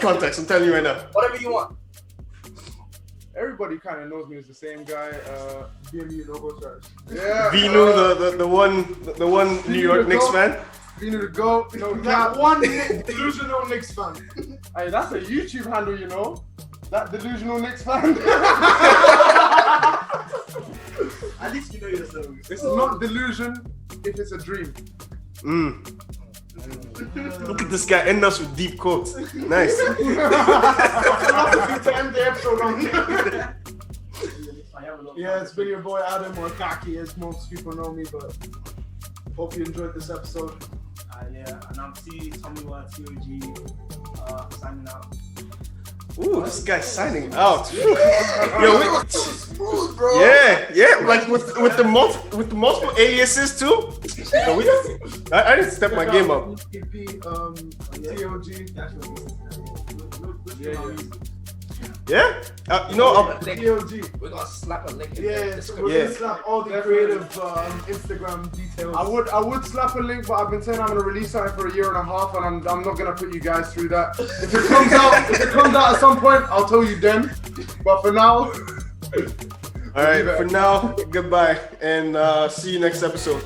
context. I'm telling you right now. Whatever you want. Everybody kind of knows me as the same guy. BMU logo search. Yeah. Vinu, the one New York Knicks fan. Vinu the GOAT. No, that one delusional Knicks fan. Hey, that's a YouTube handle, you know. That delusional Knicks fan. At least you know yourself. It's not delusion if it's a dream. Look at this guy ending us with deep quotes. Nice. To end the episode on. Yeah, it's been your boy Adam, or Kaki as most people know me, but hope you enjoyed this episode. Yeah, and I'm Tommy TOG signing out. Ooh, this guy's signing out. Yo, smooth, bro. Yeah, like with the multiple aliases too. I didn't step my game up. TOG. Yeah, you know, TOG. We're gonna slap a link. We're gonna slap all the creative Instagram details. I would slap a link, but I've been saying I'm gonna release something for a year and a half, and I'm not gonna put you guys through that. If it comes out at some point, I'll tell you then. But for now, All right, for now, goodbye, and see you next episode.